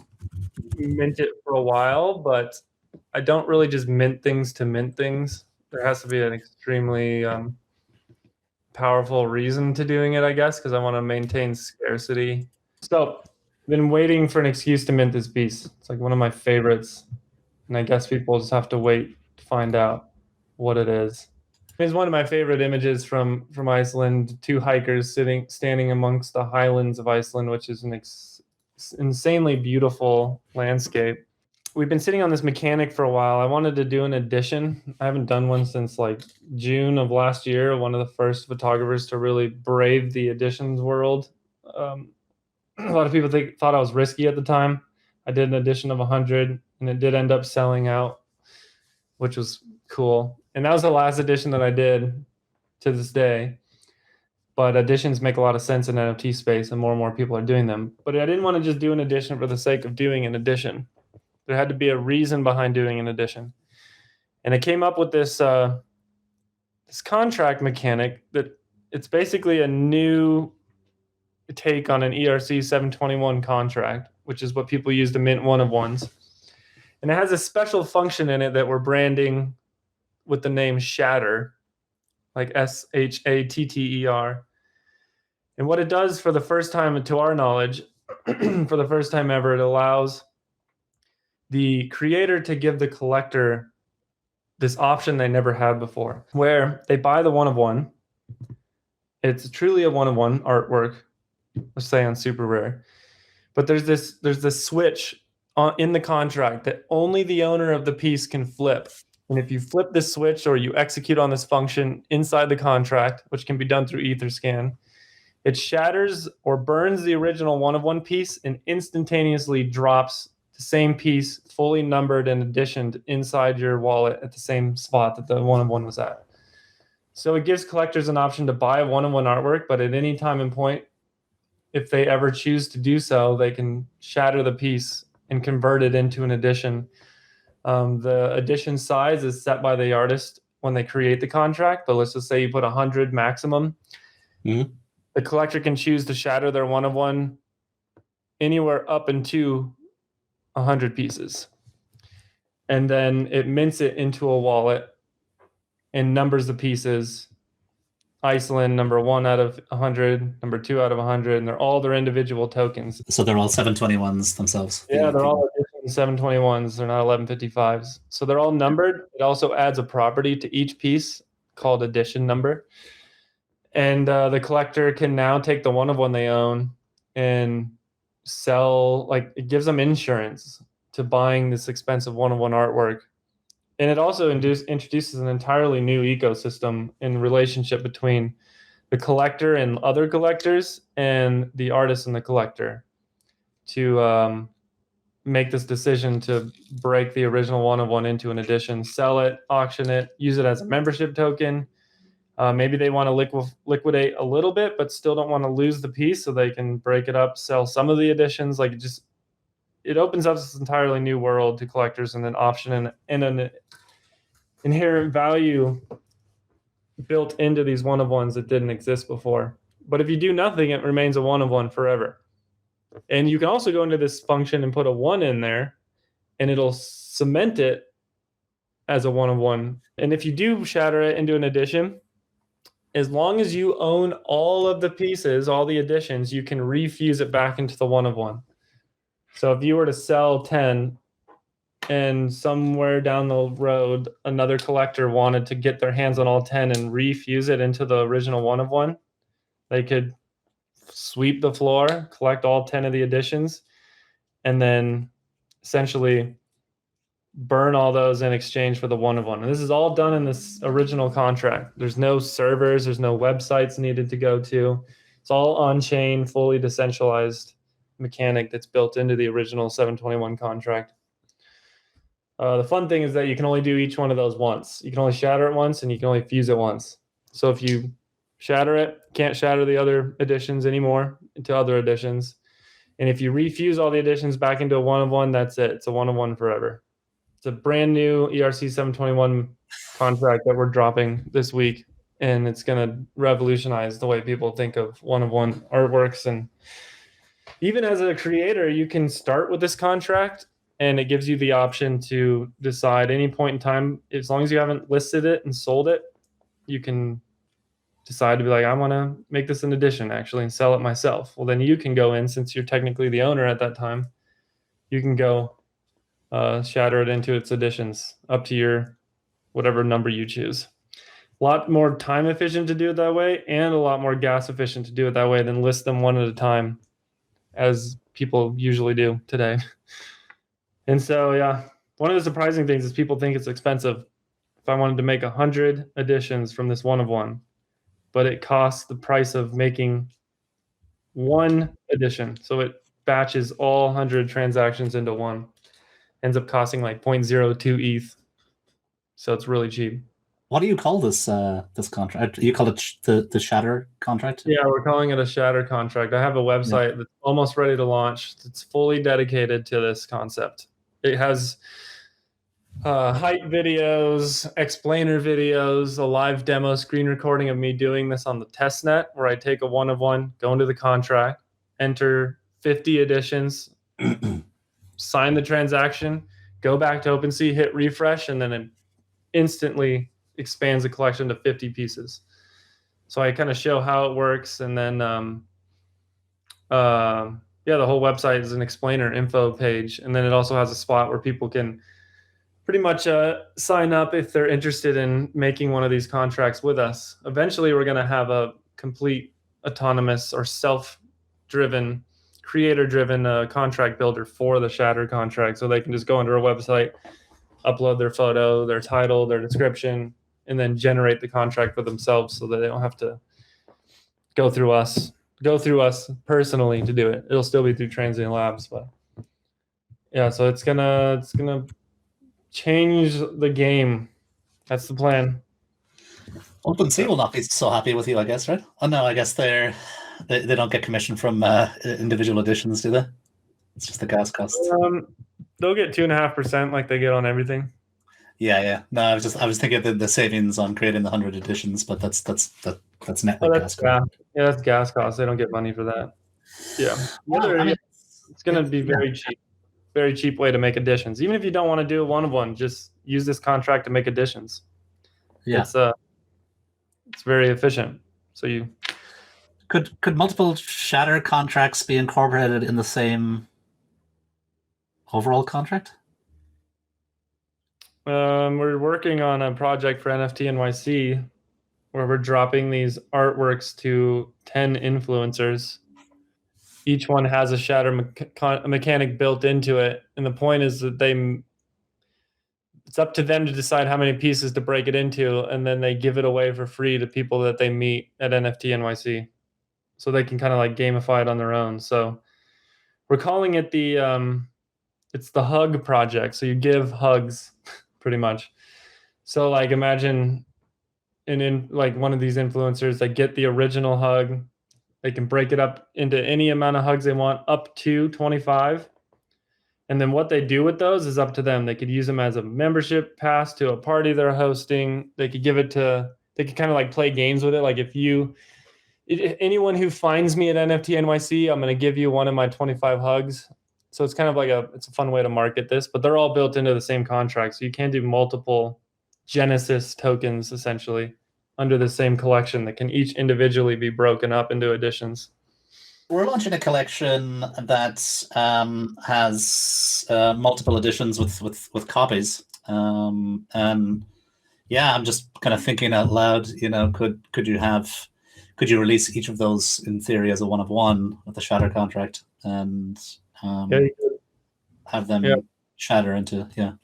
mint it for a while, but I don't really just mint things to mint things. There has to be an extremely powerful reason to doing it, I guess, because I want to maintain scarcity. So I've been waiting for an excuse to mint this piece. It's like one of my favorites, and I guess people just have to wait to find out what it is. It's one of my favorite images from Iceland. 2 hikers standing amongst the highlands of Iceland, which is an insanely beautiful landscape. We've been sitting on this mechanic for a while. I wanted to do an edition. I haven't done one since like June of last year. One of the first photographers to really brave the editions world. A lot of people thought I was risky at the time. I did an edition of 100, and it did end up selling out, which was cool. And that was the last edition that I did to this day. But editions make a lot of sense in NFT space, and more people are doing them. But I didn't want to just do an edition for the sake of doing an edition. There had to be a reason behind doing an edition. And I came up with this this contract mechanic that it's basically a new take on an ERC 721 contract, which is what people use to mint one of ones. And it has a special function in it that we're branding with the name shatter, like SHATTER. And what it does for the first time, to our knowledge, for the first time ever, it allows the creator to give the collector this option they never had before, where they buy the one of one. It's truly a one of one artwork, let's say on super rare. But there's this switch in the contract that only the owner of the piece can flip. And if you flip this switch or you execute on this function inside the contract, which can be done through Etherscan, it shatters or burns the original one of one piece and instantaneously drops the same piece fully numbered and editioned inside your wallet at the same spot that the one of one was at. So it gives collectors an option to buy one of one artwork, but at any time and point, if they ever choose to do so, they can shatter the piece and convert it into an edition. The edition size is set by the artist when they create the contract, but let's just say you put 100 maximum. Mm-hmm. The collector can choose to shatter their one of one anywhere up into 100 pieces. And then it mints it into a wallet and numbers the pieces Iceland, number 1 out of 100, number 2 out of 100, and they're all their individual tokens. So they're all 721s themselves. Yeah, they're all edition 721s. They're not 1155s. So they're all numbered. It also adds a property to each piece called edition number. And the collector can now take the one of one they own and sell, like, it gives them insurance to buying this expensive one of one artwork. And it also introduces an entirely new ecosystem in relationship between the collector and other collectors and the artist and the collector to make this decision to break the original one of one into an edition, sell it, auction it, use it as a membership token. Maybe they want to liquidate a little bit, but still don't want to lose the piece, so they can break it up, sell some of the editions. Like, it opens up this entirely new world to collectors, and an option and an inherent value built into these one of ones that didn't exist before. But if you do nothing, it remains a one of one forever. And you can also go into this function and put a 1 in there, and it'll cement it as a one of one. And if you do shatter it into an edition, as long as you own all of the pieces, all the editions, you can refuse it back into the one of one. So if you were to sell 10 and somewhere down the road another collector wanted to get their hands on all 10 and refuse it into the original one of one, they could sweep the floor, collect all 10 of the editions, and then essentially burn all those in exchange for the one of one. And this is all done in this original contract. There's no servers, there's no websites needed to go to. It's all on-chain, fully decentralized mechanic that's built into the original 721 contract. The fun thing is that you can only do each one of those once. You can only shatter it once, and you can only fuse it once. So if you shatter it, can't shatter the other editions anymore into other editions. And if you refuse all the editions back into a one of one, that's it. It's a one of one forever. It's a brand new ERC 721 contract that we're dropping this week, and it's going to revolutionize the way people think of one of one artworks. And even as a creator, you can start with this contract, and it gives you the option to decide any point in time, as long as you haven't listed it and sold it, you can decide to be like, I want to make this an edition actually and sell it myself. Well, then you can go in, since you're technically the owner at that time, you can go shatter it into its editions up to your whatever number you choose. A lot more time efficient to do it that way, and a lot more gas efficient to do it that way than list them one at a time, as people usually do today. And so, yeah, one of the surprising things is people think it's expensive. If I wanted to make 100 editions from this one of one, but it costs the price of making one edition. So it batches all 100 transactions into one. Ends up costing like 0.02 ETH. So it's really cheap. What do you call this this contract? You call it the shatter contract? Yeah, we're calling it a shatter contract. I have a website that's almost ready to launch. It's fully dedicated to this concept. It has hype videos, explainer videos, a live demo screen recording of me doing this on the test net, where I take a one of one, go into the contract, enter 50 editions, sign the transaction, go back to OpenSea, hit refresh, and then it instantly expands the collection to 50 pieces. So I kind of show how it works, and then the whole website is an explainer info page, and then it also has a spot where people can pretty much sign up if they're interested in making one of these contracts with us. Eventually, we're going to have a complete autonomous or self-driven, creator-driven contract builder for the Shatter contract, so they can just go into our website, upload their photo, their title, their description, and then generate the contract for themselves, so that they don't have to go through us personally to do it. It'll still be through Transient Labs, but yeah, so it's gonna change the game. That's the plan. OpenSea will not be so happy with you, I guess, right? Oh no, I guess they don't get commission from individual editions, do they? It's just the gas cost. They'll get 2.5% like they get on everything. Yeah. No, I was thinking of the savings on creating the 100 editions, but that's net gas cost. Yeah, that's gas cost. They don't get money for that. Yeah. It's going to be very cheap. Very cheap way to make editions. Even if you don't want to do a one of one, just use this contract to make editions. Yeah. It's very efficient. So you could multiple shatter contracts be incorporated in the same overall contract? We're working on a project for NFT NYC where we're dropping these artworks to 10 influencers. Each one has a shatter mechanic built into it. And the point is that it's up to them to decide how many pieces to break it into. And then they give it away for free to people that they meet at NFT NYC. So they can kind of like gamify it on their own. So we're calling it it's the hug project. So you give hugs pretty much. So like imagine in like one of these influencers, they get the original hug. They can break it up into any amount of hugs they want, up to 25. And then what they do with those is up to them. They could use them as a membership pass to a party they're hosting. They could they could kind of like play games with it. Like anyone who finds me at NFT NYC, I'm going to give you one of my 25 hugs. So it's kind of like it's a fun way to market this, but they're all built into the same contract. So you can do multiple Genesis tokens essentially under the same collection that can each individually be broken up into editions. We're launching a collection that has multiple editions with copies. And yeah, I'm just kind of thinking out loud, could you release each of those in theory as a one of one with the shatter contract and have them shatter into,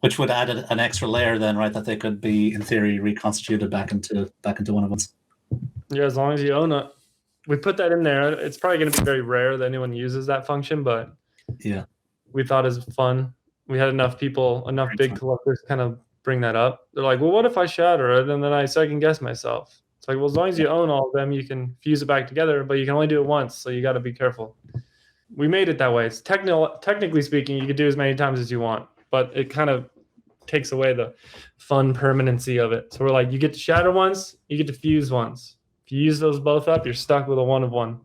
which would add an extra layer then, right? That they could be in theory reconstituted back into one of ones. Yeah, as long as you own it. We put that in there. It's probably going to be very rare that anyone uses that function, but yeah, we thought it was fun. We had enough big collectors kind of bring that up. They're like, well, what if I shatter it? And then I second guess myself. It's like, well, as long as you own all of them, you can fuse it back together, but you can only do it once. So you got to be careful. We made it that way. It's technically speaking, you could do as many times as you want, but it kind of takes away the fun permanency of it. So we're like, you get to shatter once, you get to fuse once. If you use those both up, you're stuck with a one of one.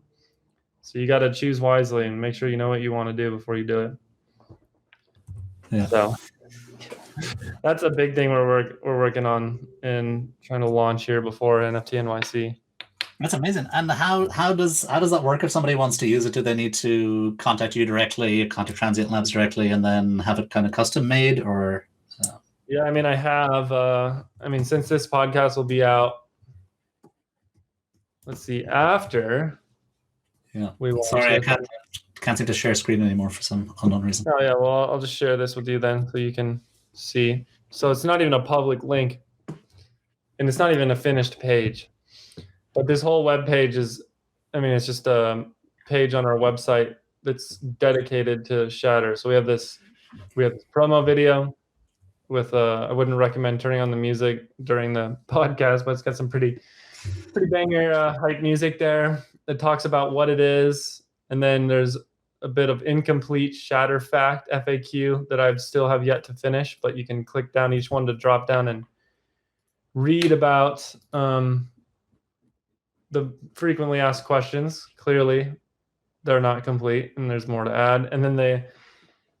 So you got to choose wisely and make sure you know what you want to do before you do it. Yeah. So that's a big thing we're working on and trying to launch here before NFT NYC. That's amazing. And how does that work if somebody wants to use it? Do they need to contact you directly, contact Transient Labs directly, and then have it kind of custom made, or? Yeah, I mean, I have. Since this podcast will be out, let's see, after. Yeah. Sorry, I can't seem to share screen anymore for some unknown reason. Oh yeah, well, I'll just share this with you then, so you can see. So it's not even a public link, and it's not even a finished page. But this whole web page it's just a page on our website that's dedicated to Shatter. So we have this promo video with I wouldn't recommend turning on the music during the podcast, but it's got some pretty banger hype music there that talks about what it is. And then there's a bit of incomplete Shatter fact FAQ that I still have yet to finish, but you can click down each one to drop down and read about the frequently asked questions. Clearly, they're not complete, and there's more to add. And then if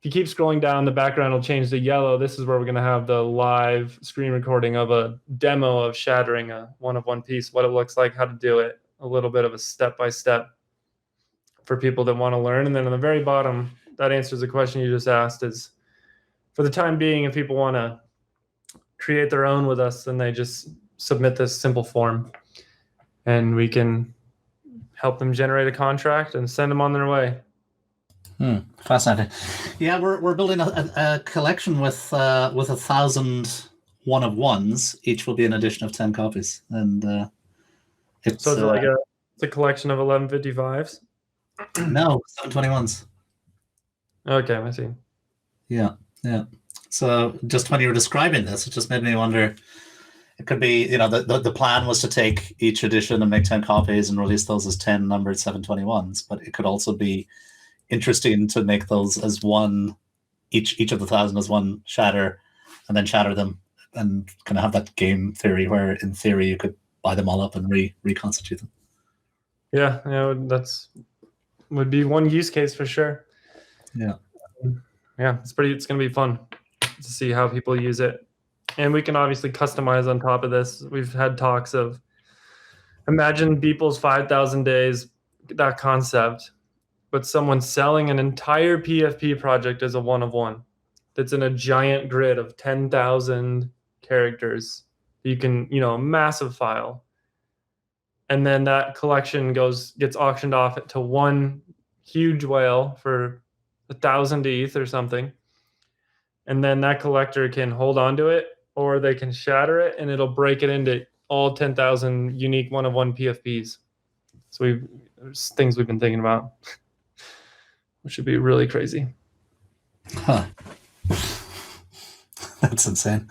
you keep scrolling down, the background will change to yellow. This is where we're going to have the live screen recording of a demo of shattering a one-of-one piece, what it looks like, how to do it, a little bit of a step-by-step for people that want to learn. And then on the very bottom, that answers the question you just asked, is for the time being, if people want to create their own with us, then they just submit this simple form, and we can help them generate a contract and send them on their way. Fascinating. Yeah, we're building a collection with 1,000 one-of-ones. Each will be an edition of 10 copies, and it's a collection of 1155s. No, 721s. Okay, I see. Yeah. So just when you were describing this, it just made me wonder. It could be, the plan was to take each edition and make 10 copies and release those as 10 numbered 721s, but it could also be interesting to make those as one, each of the 1,000 as one shatter, and then shatter them and kind of have that game theory where in theory you could buy them all up and reconstitute them. Yeah, that's would be one use case for sure. Yeah. It's going to be fun to see how people use it. And we can obviously customize on top of this. We've had talks of Imagine Beeple's 5,000 days, that concept, but someone selling an entire PFP project as a one of one that's in a giant grid of 10,000 characters. You can, a massive file. And then that collection gets auctioned off to one huge whale for 1,000 ETH or something. And then that collector can hold on to it, or they can shatter it and it'll break it into all 10,000 unique one of one PFPs. So there's things we've been thinking about, which would be really crazy. Huh. That's insane.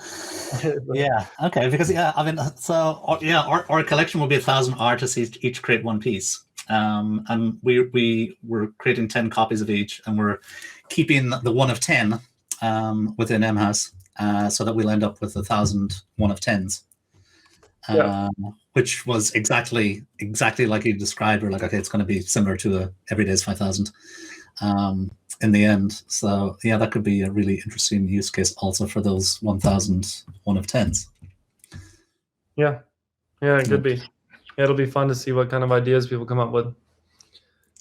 Yeah. Okay. Because our collection will be 1,000 artists each create one piece, and we're creating 10 copies of each, and we're keeping the one of 10 within MHAS, so that we'll end up with 1,000 one of 10s. Which was exactly like you described. We're like, okay, it's going to be similar to Everyday's 5,000 in the end. So yeah, that could be a really interesting use case also for those 1,000 one of 10s. Yeah, it could be. It'll be fun to see what kind of ideas people come up with.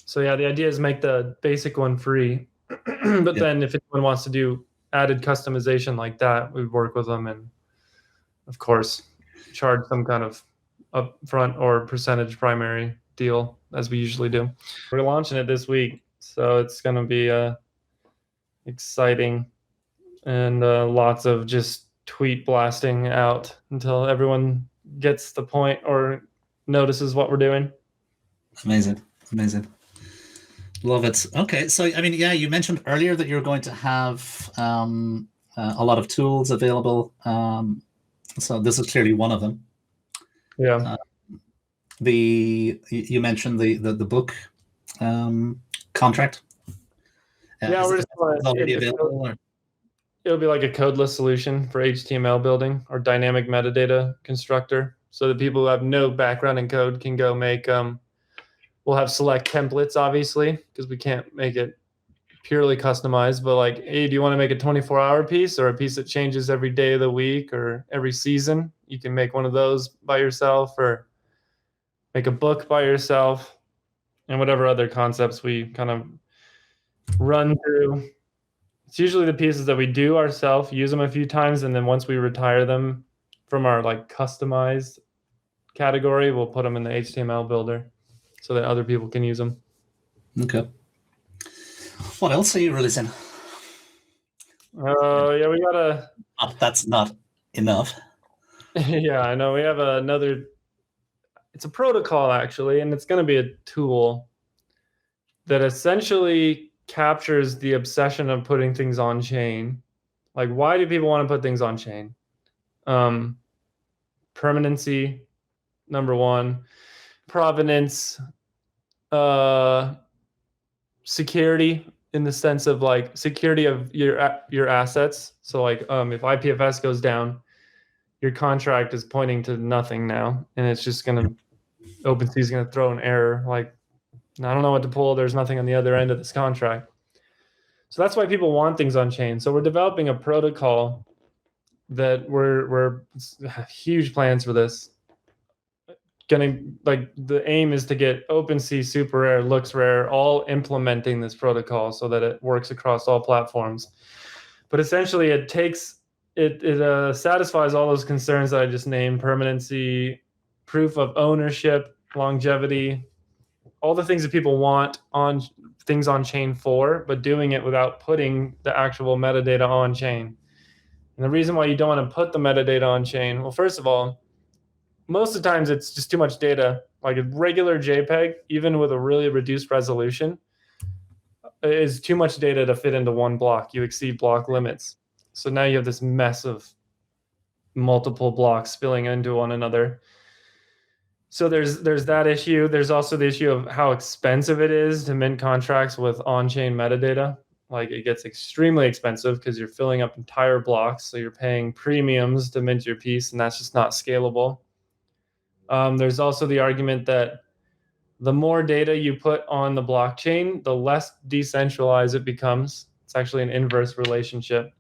So yeah, the idea is make the basic one free, but then if anyone wants to do added customization like that, we work with them and, of course, charge some kind of upfront or percentage primary deal, as we usually do. We're launching it this week, so it's going to be exciting, and lots of just tweet blasting out until everyone gets the point or notices what we're doing. Amazing. Love it. Okay, so you mentioned earlier that you're going to have a lot of tools available. So this is clearly one of them. Yeah. You mentioned the book contract. Yeah, we're just already available. It'll be like a codeless solution for HTML building or dynamic metadata constructor, so that people who have no background in code can go make. We'll have select templates, obviously, because we can't make it purely customized. But like, hey, do you want to make a 24-hour piece or a piece that changes every day of the week or every season? You can make one of those by yourself, or make a book by yourself, and whatever other concepts we kind of run through. It's usually the pieces that we do ourselves, use them a few times, and then once we retire them from our like customized category, we'll put them in the HTML builder so that other people can use them. Okay. What else are you releasing? Yeah, we got a... that's not enough. Yeah, I know. We have another... It's a protocol, actually, and it's going to be a tool that essentially captures the obsession of putting things on chain. Like, why do people want to put things on chain? Permanency, number one. Provenance, security, in the sense of like security of your assets. So like if IPFS goes down, your contract is pointing to nothing now, and it's just gonna, OpenSea is gonna throw an error like, I don't know what to pull. There's nothing on the other end of this contract. So that's why people want things on chain. So we're developing a protocol that we're huge plans for this. The aim is to get OpenSea, SuperRare, LooksRare all implementing this protocol so that it works across all platforms. But essentially, it satisfies all those concerns that I just named: permanency, proof of ownership, longevity, all the things that people want on things on chain for, but doing it without putting the actual metadata on chain. And the reason why you don't want to put the metadata on chain, well, first of all, most of the times it's just too much data. Like a regular JPEG, even with a really reduced resolution, is too much data to fit into one block. You exceed block limits. So now you have this mess of multiple blocks spilling into one another. So there's that issue. There's also the issue of how expensive it is to mint contracts with on-chain metadata. Like, it gets extremely expensive because you're filling up entire blocks. So you're paying premiums to mint your piece, and that's just not scalable. There's also the argument that the more data you put on the blockchain, the less decentralized it becomes. It's actually an inverse relationship.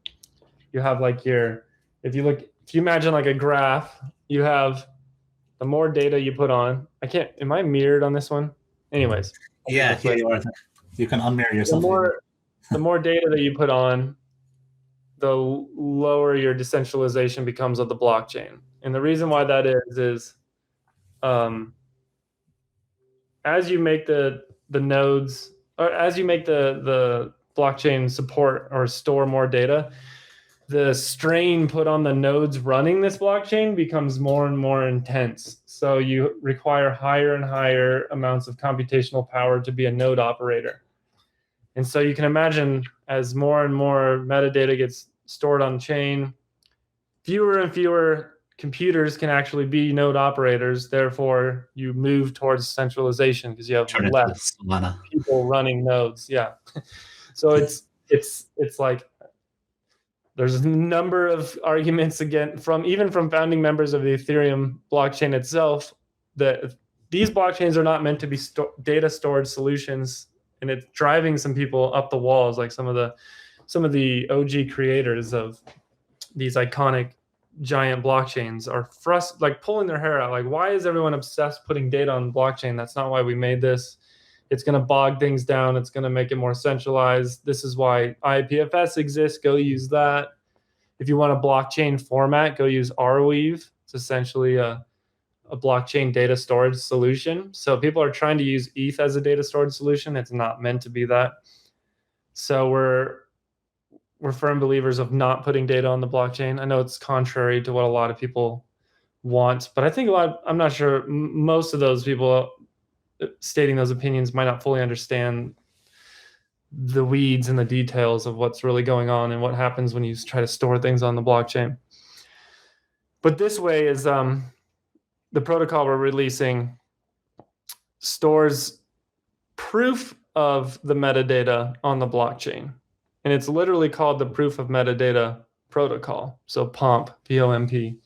You have like if you imagine like a graph, you have the more data you put on, am I mirrored on this one? Anyways. Yeah, you are. You can unmirror yourself. The more data that you put on, the lower your decentralization becomes of the blockchain. And the reason why that is as you make the nodes, or as you make the blockchain support or store more data, the strain put on the nodes running this blockchain becomes more and more intense. So you require higher and higher amounts of computational power to be a node operator. And so you can imagine as more and more metadata gets stored on chain, fewer and fewer computers can actually be node operators. Therefore, you move towards centralization because you have less people running nodes. Yeah. So it's like there's a number of arguments again even from founding members of the Ethereum blockchain itself that these blockchains are not meant to be data storage solutions, and it's driving some people up the walls, like some of the OG creators of these iconic giant blockchains are like pulling their hair out. Like, why is everyone obsessed putting data on the blockchain? That's not why we made this. It's going to bog things down. It's going to make it more centralized. This is why IPFS exists. Go use that. If you want a blockchain format, go use Arweave. It's essentially a blockchain data storage solution. So people are trying to use ETH as a data storage solution. It's not meant to be that. So we're firm believers of not putting data on the blockchain. I know it's contrary to what a lot of people want, but I think I'm not sure most of those people stating those opinions might not fully understand the weeds and the details of what's really going on and what happens when you try to store things on the blockchain. But this way is the protocol we're releasing stores proof of the metadata on the blockchain. And it's literally called the proof of metadata protocol. So POMP, P-O-M-P.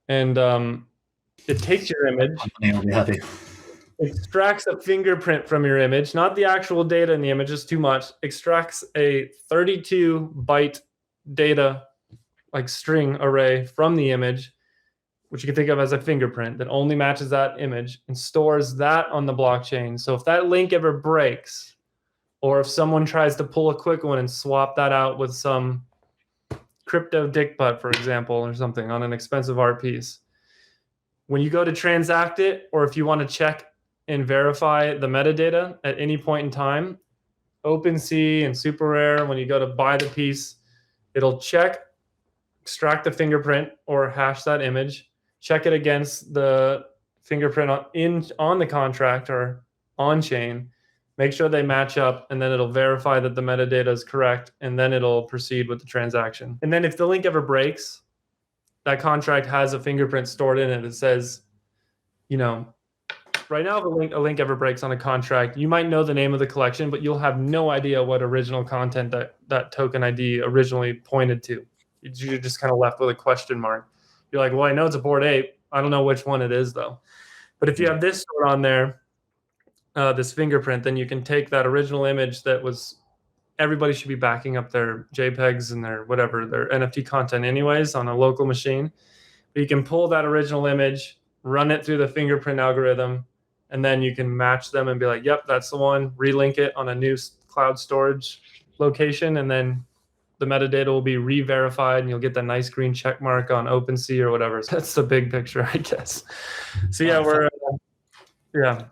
And it takes your image, extracts a fingerprint from your image, not the actual data in the image, is too much, extracts a 32-byte data, like string array from the image, which you can think of as a fingerprint that only matches that image, and stores that on the blockchain. So if that link ever breaks, or if someone tries to pull a quick one and swap that out with some crypto dick butt, for example, or something on an expensive art piece, when you go to transact it, or if you want to check and verify the metadata at any point in time, OpenSea and SuperRare, when you go to buy the piece, it'll check, extract the fingerprint or hash that image, check it against the fingerprint on the contract or on chain, make sure they match up, and then it'll verify that the metadata is correct, and then it'll proceed with the transaction. And then if the link ever breaks, that contract has a fingerprint stored in it that says, right now, if a link ever breaks on a contract, you might know the name of the collection, but you'll have no idea what original content that token ID originally pointed to. You're just kind of left with a question mark. You're like, well, I know it's a Bored Ape. I don't know which one it is, though. But if you have this stored on there, this fingerprint, then you can take that original image that was, everybody should be backing up their JPEGs and their whatever, their NFT content anyways on a local machine. But you can pull that original image, run it through the fingerprint algorithm, and then you can match them and be like, yep, that's the one, relink it on a new cloud storage location, and then the metadata will be re-verified and you'll get that nice green check mark on OpenSea or whatever. So that's the big picture, I guess. So yeah,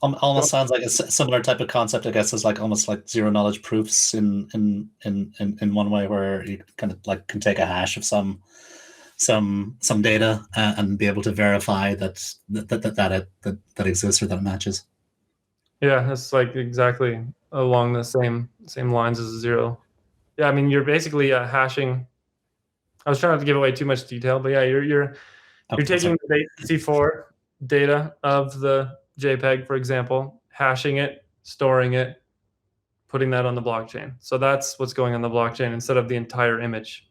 almost sounds like a similar type of concept, I guess, as like almost like zero knowledge proofs in one way, where you kind of like can take a hash of some data and be able to verify that exists or that it matches. Yeah, that's like exactly along the same lines as a zero. Yeah, I mean, you're basically hashing. I was trying not to give away too much detail, but yeah, you're taking the C4 data of the JPEG, for example, hashing it, storing it, putting that on the blockchain. So that's what's going on the blockchain instead of the entire image.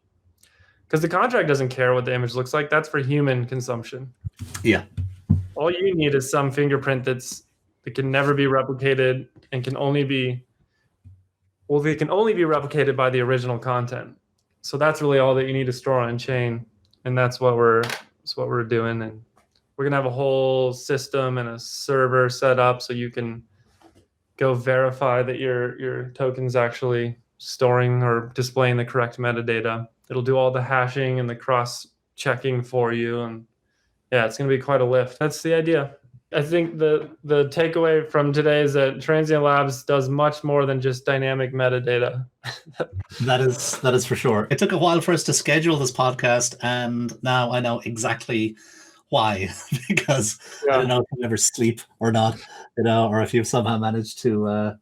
Because the contract doesn't care what the image looks like. That's for human consumption. Yeah. All you need is some fingerprint that can never be replicated and can only be replicated by the original content. So that's really all that you need to store on chain, and that's what we're doing. And we're going to have a whole system and a server set up so you can go verify that your token's actually storing or displaying the correct metadata. It'll do all the hashing and the cross-checking for you. And yeah, it's going to be quite a lift. That's the idea. I think the takeaway from today is that Transient Labs does much more than just dynamic metadata. That is for sure. It took a while for us to schedule this podcast, and now I know exactly why, because I don't know if you ever sleep or not, or if you've somehow managed to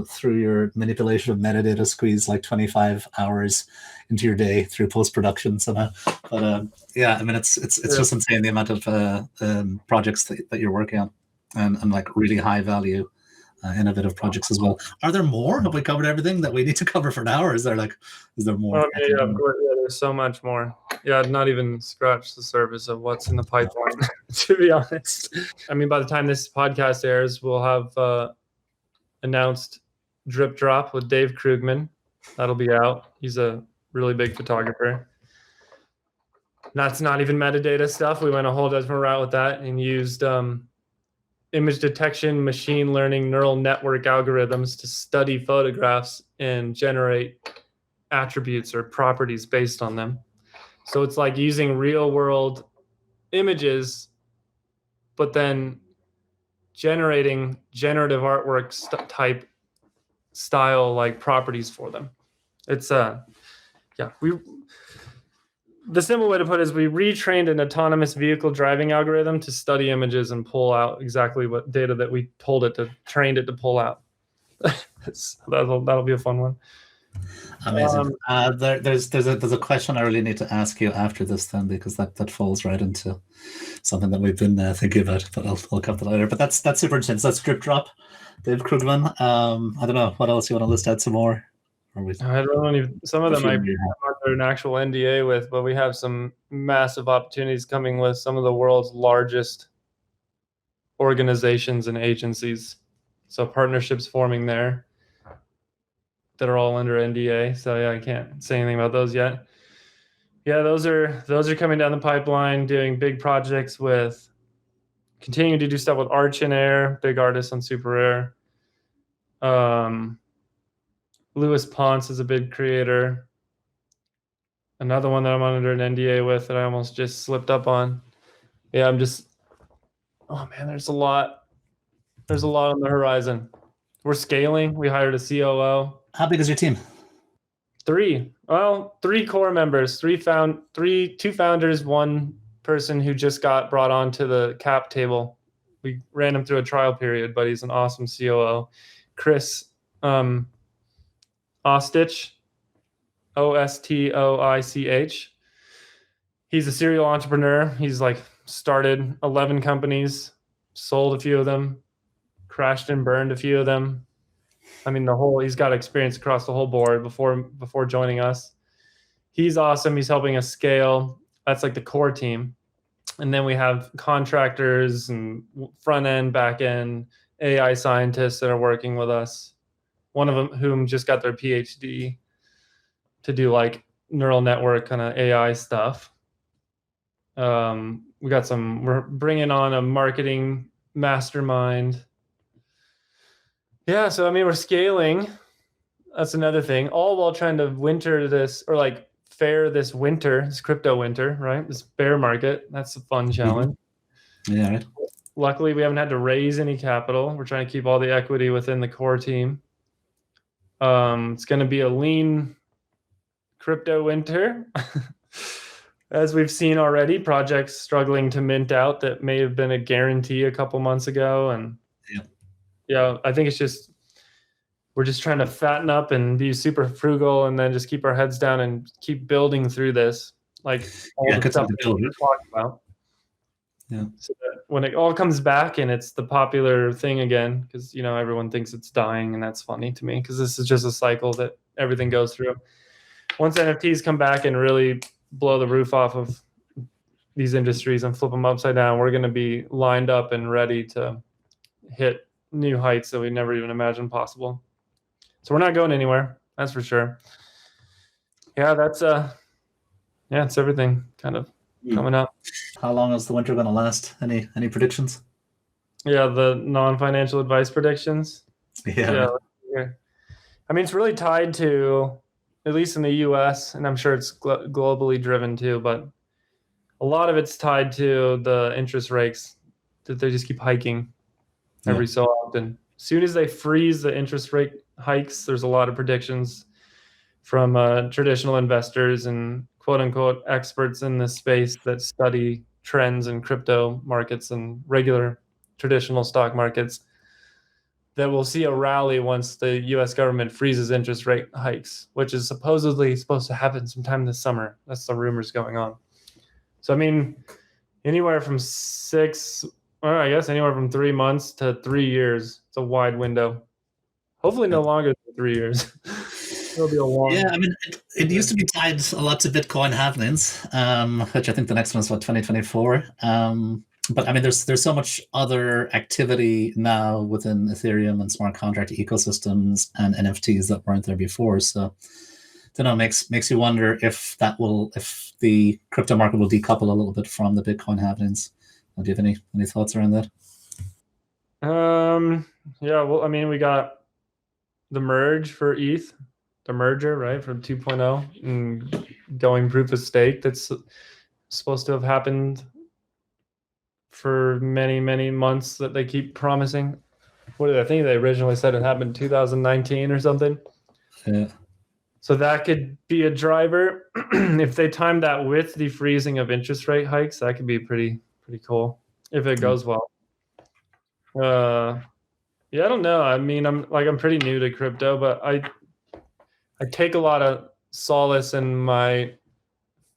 through your manipulation of metadata, squeeze like 25 hours into your day through post-production somehow. But yeah, I mean, it's just insane the amount of projects that you're working on, and like really high value, innovative projects as well. Are there more? Have we covered everything that we need to cover for now, or is there more? Oh, yeah, of course, there's so much more. Yeah, I've not even scratched the surface of what's in the pipeline, to be honest. I mean, by the time this podcast airs, we'll have announced Drip Drop with Dave Krugman. That'll be out. He's a really big photographer. That's not even metadata stuff. We went a whole different route with that and used image detection, machine learning, neural network algorithms to study photographs and generate attributes or properties based on them. So it's like using real world images, but then generating generative artwork type style like properties for them. It's the simple way to put it is we retrained an autonomous vehicle driving algorithm to study images and pull out exactly what data that we trained it to pull out. That'll be a fun one. Amazing. There's a question I really need to ask you after this then, because that falls right into something that we've been thinking about, but I'll come to that later. But that's super interesting. So that's Drip Drop, Dave Krugman. I don't know what else you want to list out some more. I don't know. Some of them I under an actual NDA with, but we have some massive opportunities coming with some of the world's largest organizations and agencies. So partnerships forming there that are all under NDA. So yeah, I can't say anything about those yet. Yeah, those are coming down the pipeline, doing big projects continuing to do stuff with Arch and Air, big artists on Super Air. Louis Ponce is a big creator. Another one that I'm under an NDA with that I almost just slipped up on. Yeah, oh man, there's a lot on the horizon. We're scaling. We hired a COO. How big is your team? 3. Well, 3 core members, 2 founders, 1 person who just got brought onto the cap table. We ran him through a trial period, but he's an awesome COO. Chris Ostich, Ostoich. He's a serial entrepreneur. He's like started 11 companies, sold a few of them, crashed and burned a few of them. I mean, he's got experience across the whole board before joining us. He's awesome. He's helping us scale. That's like the core team. And then we have contractors and front end, back end, AI scientists that are working with us. One of them whom just got their PhD to do like neural network kind of AI stuff. We're bringing on a marketing mastermind. Yeah, so I mean, we're scaling. That's another thing. All while trying to fare this winter, this crypto winter, right? This bear market. That's a fun challenge. Mm-hmm. Yeah. Right. Luckily, we haven't had to raise any capital. We're trying to keep all the equity within the core team. It's going to be a lean crypto winter. As we've seen already, projects struggling to mint out that may have been a guarantee a couple months ago. And yeah, I think we're just trying to fatten up and be super frugal and then just keep our heads down and keep building through this. Like all the stuff that we're talking about. Yeah. So that when it all comes back and it's the popular thing again, because everyone thinks it's dying, and that's funny to me because this is just a cycle that everything goes through. Once NFTs come back and really blow the roof off of these industries and flip them upside down, we're going to be lined up and ready to hit new heights that we never even imagined possible. So we're not going anywhere, that's for sure. Yeah, it's everything kind of. coming up. How long is the winter going to last? Any predictions? Yeah, the non-financial advice predictions. Yeah. I mean, it's really tied to, at least in the US, and I'm sure it's globally driven too, but a lot of it's tied to the interest rates that they just keep hiking every so often. As soon as they freeze the interest rate hikes, there's a lot of predictions from traditional investors and quote unquote experts in this space that study trends in crypto markets and regular traditional stock markets that we'll see a rally once the US government freezes interest rate hikes, which is supposedly supposed to happen sometime this summer. That's the rumors going on. So, I mean, anywhere from anywhere from 3 months to 3 years. It's a wide window. Hopefully no longer than 3 years. It'll be a long. Yeah, I mean, it used to be tied a lot to Bitcoin halvings, which I think the next one is 2024. But I mean, there's so much other activity now within Ethereum and smart contract ecosystems and NFTs that weren't there before. So, you know, makes you wonder if the crypto market will decouple a little bit from the Bitcoin halvings. Do you have any thoughts around that? Yeah, well, I mean, we got the merge for ETH, the merger, right, from 2.0 and going proof of stake. That's supposed to have happened for many, many months that they keep promising. What did I think they originally said it happened in 2019 or something? Yeah. So that could be a driver. If they time that with the freezing of interest rate hikes, that could be pretty cool if it goes well. Yeah, I don't know. I mean, I'm pretty new to crypto, but I take a lot of solace in my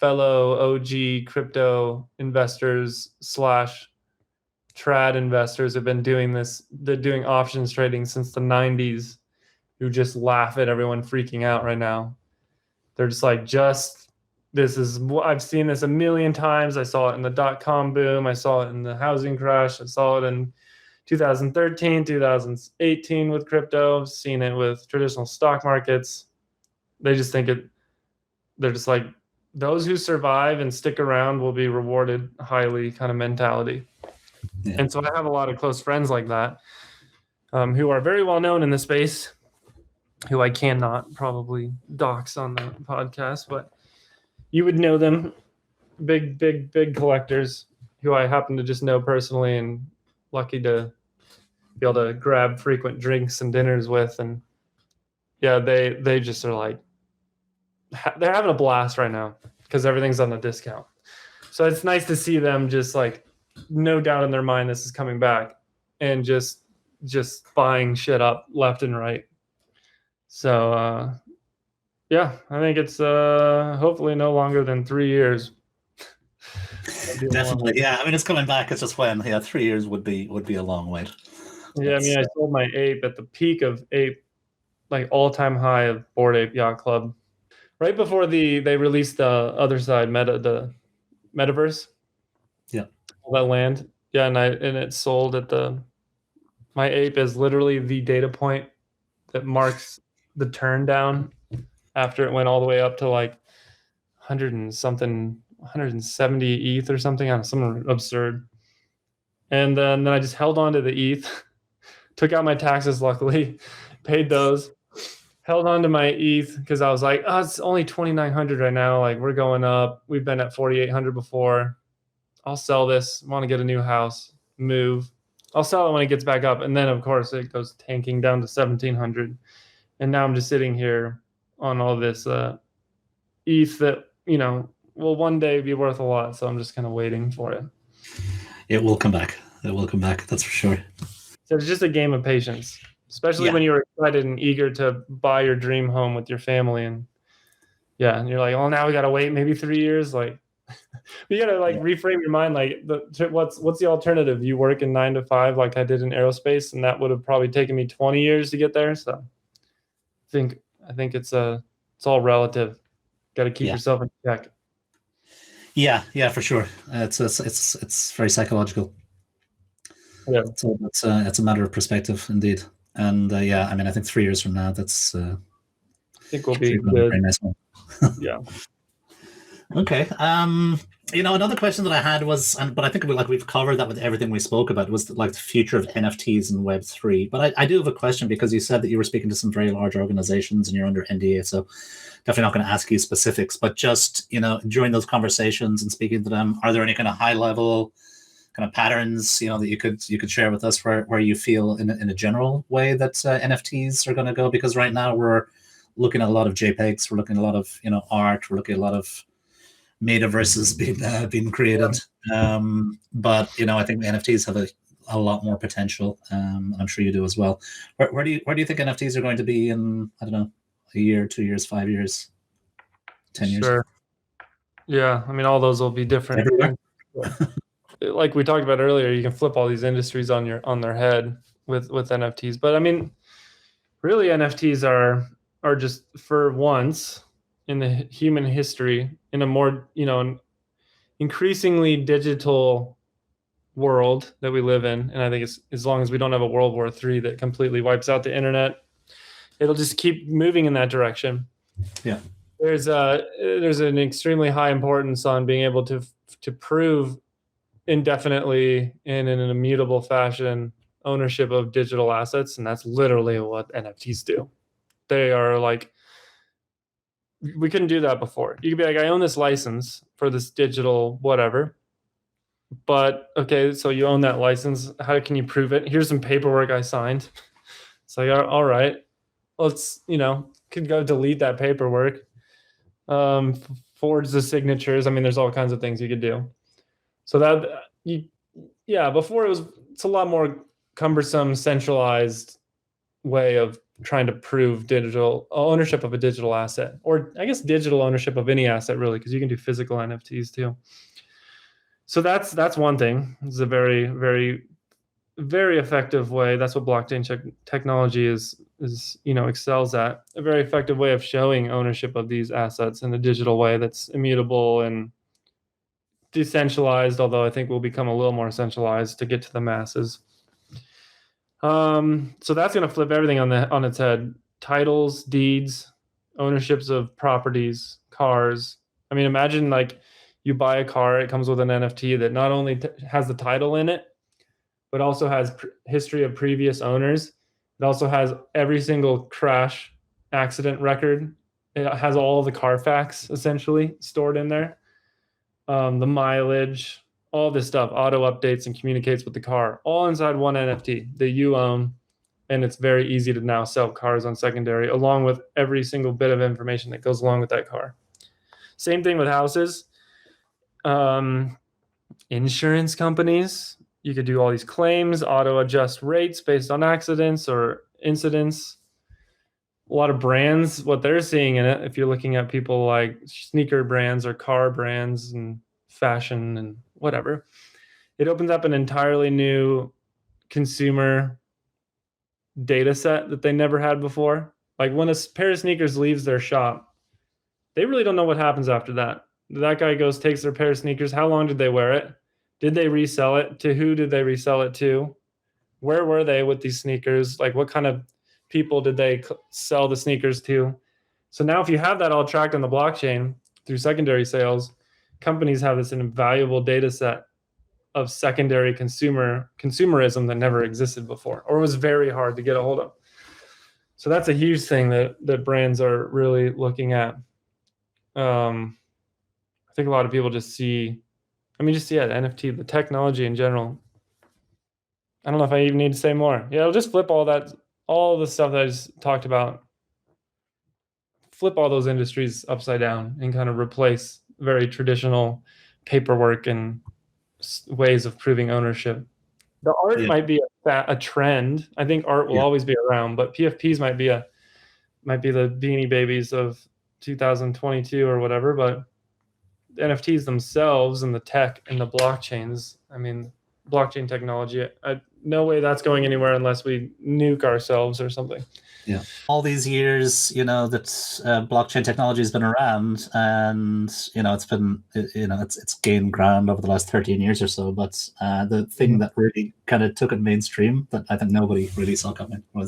fellow OG crypto investors / trad investors who've been doing this. They're doing options trading since the 90s, who just laugh at everyone freaking out right now. They're just like, I've seen this a million times. I saw it in the .com boom. I saw it in the housing crash. I saw it in 2013, 2018 with crypto. I've seen it with traditional stock markets. They just think they're just like, those who survive and stick around will be rewarded highly kind of mentality. Yeah. And so I have a lot of close friends like that, who are very well known in the space, who I cannot probably dox on the podcast, but you would know them. Big collectors who I happen to just know personally and lucky to be able to grab frequent drinks and dinners with. And yeah, they just are like, they're having a blast right now because everything's on a discount. So it's nice to see them just like, no doubt in their mind this is coming back and just buying shit up left and right. So yeah, I think it's hopefully no longer than 3 years. Definitely, yeah. I mean, it's coming back. It's just when 3 years would be a long wait. Yeah, I mean, I sold my ape at the peak of ape, like all-time high of Bored Ape Yacht Club, right before they released the other side the metaverse. Yeah, all that land. Yeah, and it sold at my ape is literally the data point that marks the turn down after it went all the way up to like 100 and something, 170 ETH or something, on something absurd. And then I just held on to the ETH, took out my taxes, luckily, paid those, held on to my ETH because I was like, oh, it's only 2,900 right now. Like, we're going up. We've been at 4,800 before. I'll sell this. I want to get a new house, move. I'll sell it when it gets back up. And then, of course, it goes tanking down to 1,700. And now I'm just sitting here on all this ETH that, will one day be worth a lot. So I'm just kind of waiting for it. It will come back. That's for sure. So it's just a game of patience, especially when you're excited and eager to buy your dream home with your family. And and you're like, oh, now we got to wait maybe 3 years. Like, you got to reframe your mind. Like, what's the alternative? You work in 9 to 5 like I did in aerospace, and that would have probably taken me 20 years to get there. So I think it's all relative. Got to keep yourself in check. Yeah, for sure. It's very psychological. Yeah. So it's a matter of perspective, indeed. And I mean, I think 3 years from now, that's I think we'll be good. Very nice one. Yeah. Okay. Another question that I had was, but I think we've covered that with everything we spoke about, was like the future of NFTs and Web3. But I do have a question, because you said that you were speaking to some very large organizations and you're under NDA, so definitely not going to ask you specifics. But just during those conversations and speaking to them, are there any kind of high level kind of patterns that you could share with us where you feel in a general way that NFTs are going to go? Because right now we're looking at a lot of JPEGs, we're looking at a lot of art, we're looking at a lot of metaverses being created. But I think NFTs have a lot more potential. I'm sure you do as well. Where do you think NFTs are going to be in, I don't know, a year, 2 years, 5 years, 10 years? Sure. Yeah, I mean, all those will be different. Everywhere. Like we talked about earlier, you can flip all these industries on their head with NFTs. But I mean, really, NFTs are just, for once in the human history, in a more an increasingly digital world that we live in. And I think it's, as long as we don't have a World War III that completely wipes out the internet, it'll just keep moving in that direction. Yeah. There's an extremely high importance on being able to prove indefinitely and in an immutable fashion ownership of digital assets, and that's literally what NFTs do. They are like, we couldn't do that before. You could be like, I own this license for this digital whatever, but okay, so you own that license. How can you prove it? Here's some paperwork I signed. It's like, all right, let's could go delete that paperwork, forge the signatures. I mean, there's all kinds of things you could do. So before it's a lot more cumbersome, centralized way of trying to prove digital ownership of a digital asset, or I guess digital ownership of any asset, really, because you can do physical NFTs too. So that's one thing. It's a very, very, very effective way. That's what blockchain technology is excels at. A very effective way of showing ownership of these assets in a digital way that's immutable and decentralized, although I think we'll become a little more centralized to get to the masses. So that's going to flip everything on its head. Titles, deeds, ownerships of properties, cars. I mean, imagine like you buy a car, it comes with an NFT that not only has the title in it, but also has history of previous owners. It also has every single crash accident record. It has all the Carfax essentially stored in there. The mileage, all this stuff, auto updates and communicates with the car, all inside one NFT that you own. And it's very easy to now sell cars on secondary, along with every single bit of information that goes along with that car. Same thing with houses. Insurance companies, you could do all these claims, auto adjust rates based on accidents or incidents. A lot of brands, what they're seeing in it, if you're looking at people like sneaker brands or car brands and fashion and whatever, it opens up an entirely new consumer data set that they never had before. Like when a pair of sneakers leaves their shop, they really don't know what happens after that. That guy goes, takes their pair of sneakers. How long did they wear it? Did they resell it? To who did they resell it to? Where were they with these sneakers? Like what kind of people did they sell the sneakers to? So now if you have that all tracked on the blockchain through secondary sales, companies have this invaluable data set of secondary consumerism that never existed before, or was very hard to get a hold of. So that's a huge thing that brands are really looking at. I think a lot of people just see NFT, the technology in general. I don't know if I even need to say more. Yeah, it'll just flip all the stuff that I just talked about, flip all those industries upside down and kind of replace very traditional paperwork and ways of proving ownership. The art might be a trend. I think art will always be around, but PFPs might be the Beanie Babies of 2022 or whatever. But NFTs themselves and the tech and the blockchains, I mean, blockchain technology, no way that's going anywhere unless we nuke ourselves or something. Yeah. All these years, that blockchain technology has been around, and it's gained ground over the last 13 years or so. But the thing that really kind of took it mainstream, that I think nobody really saw coming, were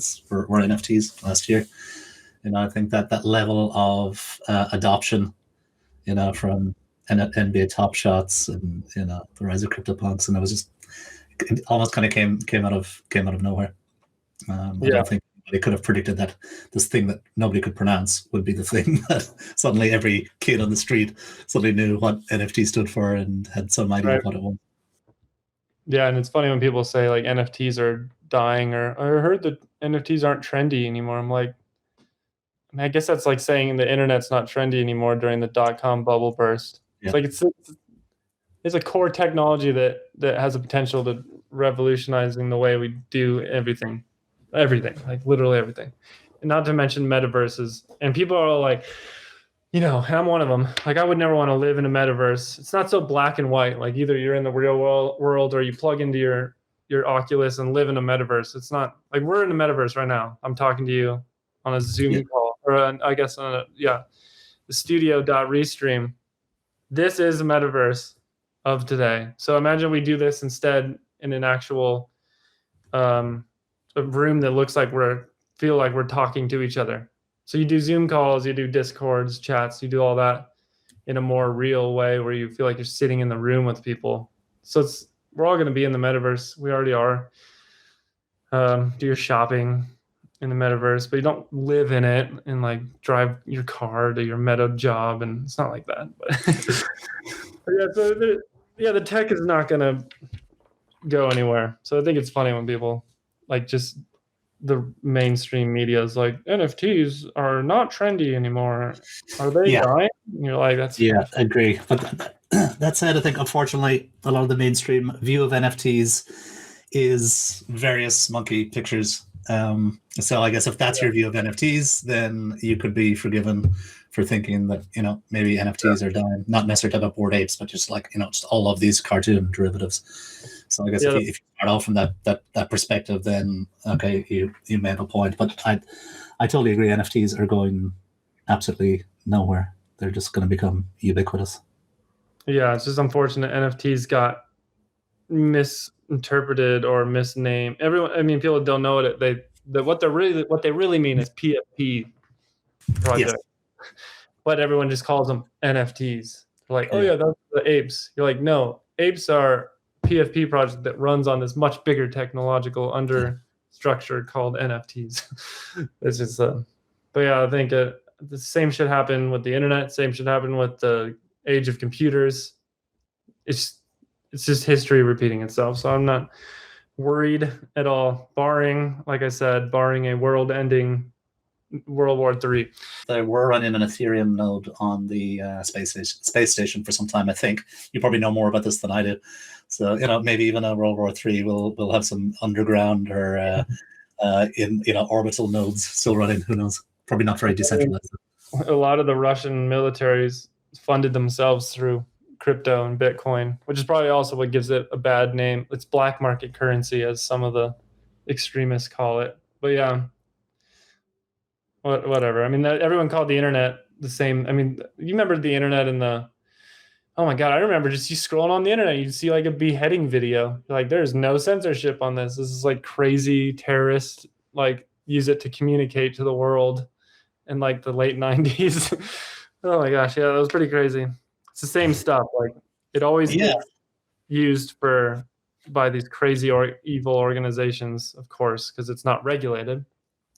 NFTs last year. I think that level of adoption, from NBA Top Shots and the rise of CryptoPunks, and it almost kind of came out of nowhere. I don't think anybody could have predicted that this thing that nobody could pronounce would be the thing that suddenly every kid on the street suddenly knew what NFT stood for and had some idea of what it was. Yeah, and it's funny when people say like NFTs are dying, or I heard that NFTs aren't trendy anymore. I'm like, I guess that's like saying the internet's not trendy anymore during the .com bubble burst. Yeah. It's like it's a core technology that has a potential to revolutionizing the way we do everything, like literally everything, and not to mention metaverses. And people are all like, I'm one of them. Like, I would never want to live in a metaverse. It's not so black and white. Like, either you're in the real world or you plug into your Oculus and live in a metaverse. It's not like we're in a metaverse right now. I'm talking to you on a Zoom call, or I guess on the studio.restream. This is a metaverse of today. So imagine we do this instead in an actual a room that looks like feel like we're talking to each other. So you do Zoom calls, you do Discords, chats, you do all that in a more real way where you feel like you're sitting in the room with people. So we're all going to be in the metaverse. We already are. Do your shopping in the metaverse, but you don't live in it and like drive your car to your meta job, and it's not like that. But the tech is not going to go anywhere. So I think it's funny when people like just the mainstream media is like, NFTs are not trendy anymore. Are they dying? And you're like, that's I agree. But that said, I think unfortunately a lot of the mainstream view of NFTs is various monkey pictures. So I guess if that's your view of NFTs, then you could be forgiven for thinking that maybe NFTs are dying, not necessarily about Bored Apes, but just like just all of these cartoon derivatives. So I guess if you start off from that perspective, then okay, you made a point. But I totally agree. NFTs are going absolutely nowhere. They're just going to become ubiquitous. Yeah, it's just unfortunate. NFTs got misinterpreted or misnamed. People don't know what they really mean is PFP project. Yes. But everyone just calls them NFTs. They're like, those are the apes. You're like, no, apes are PFP project that runs on this much bigger technological understructure called NFTs. It's just but yeah, I think the same should happen with the internet. Same should happen with the age of computers. It's just history repeating itself. So I'm not worried at all, barring a world-ending World War III. They were running an Ethereum node on the space station for some time. I think you probably know more about this than I do. So maybe even a World War III will have some underground or in orbital nodes still running. Who knows? Probably not very decentralized. A lot of the Russian militaries funded themselves through crypto and Bitcoin, which is probably also what gives it a bad name. It's black market currency, as some of the extremists call it. But yeah, whatever. Everyone called the internet the same. You remember the internet in the... Oh my God, I remember just you scrolling on the internet, you'd see like a beheading video. Like, there's no censorship on this. This is like crazy terrorist, like use it to communicate to the world in like the late 90s. Oh my gosh, yeah, that was pretty crazy. It's the same stuff. Like, it always gets used by these crazy or evil organizations, of course, because it's not regulated.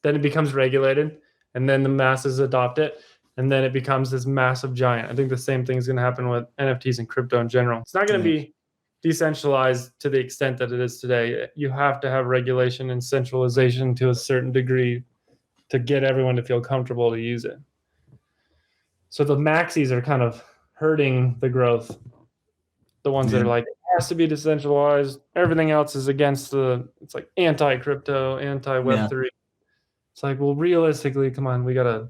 Then it becomes regulated, and then the masses adopt it, and then it becomes this massive giant. I think the same thing is going to happen with NFTs and crypto in general. It's not going to be decentralized to the extent that it is today. You have to have regulation and centralization to a certain degree to get everyone to feel comfortable to use it. So the maxis are kind of hurting the growth. The ones that are like, it has to be decentralized. Everything else is against it's like anti-crypto, anti-Web3. Yeah. It's like, well, realistically, come on, we got to...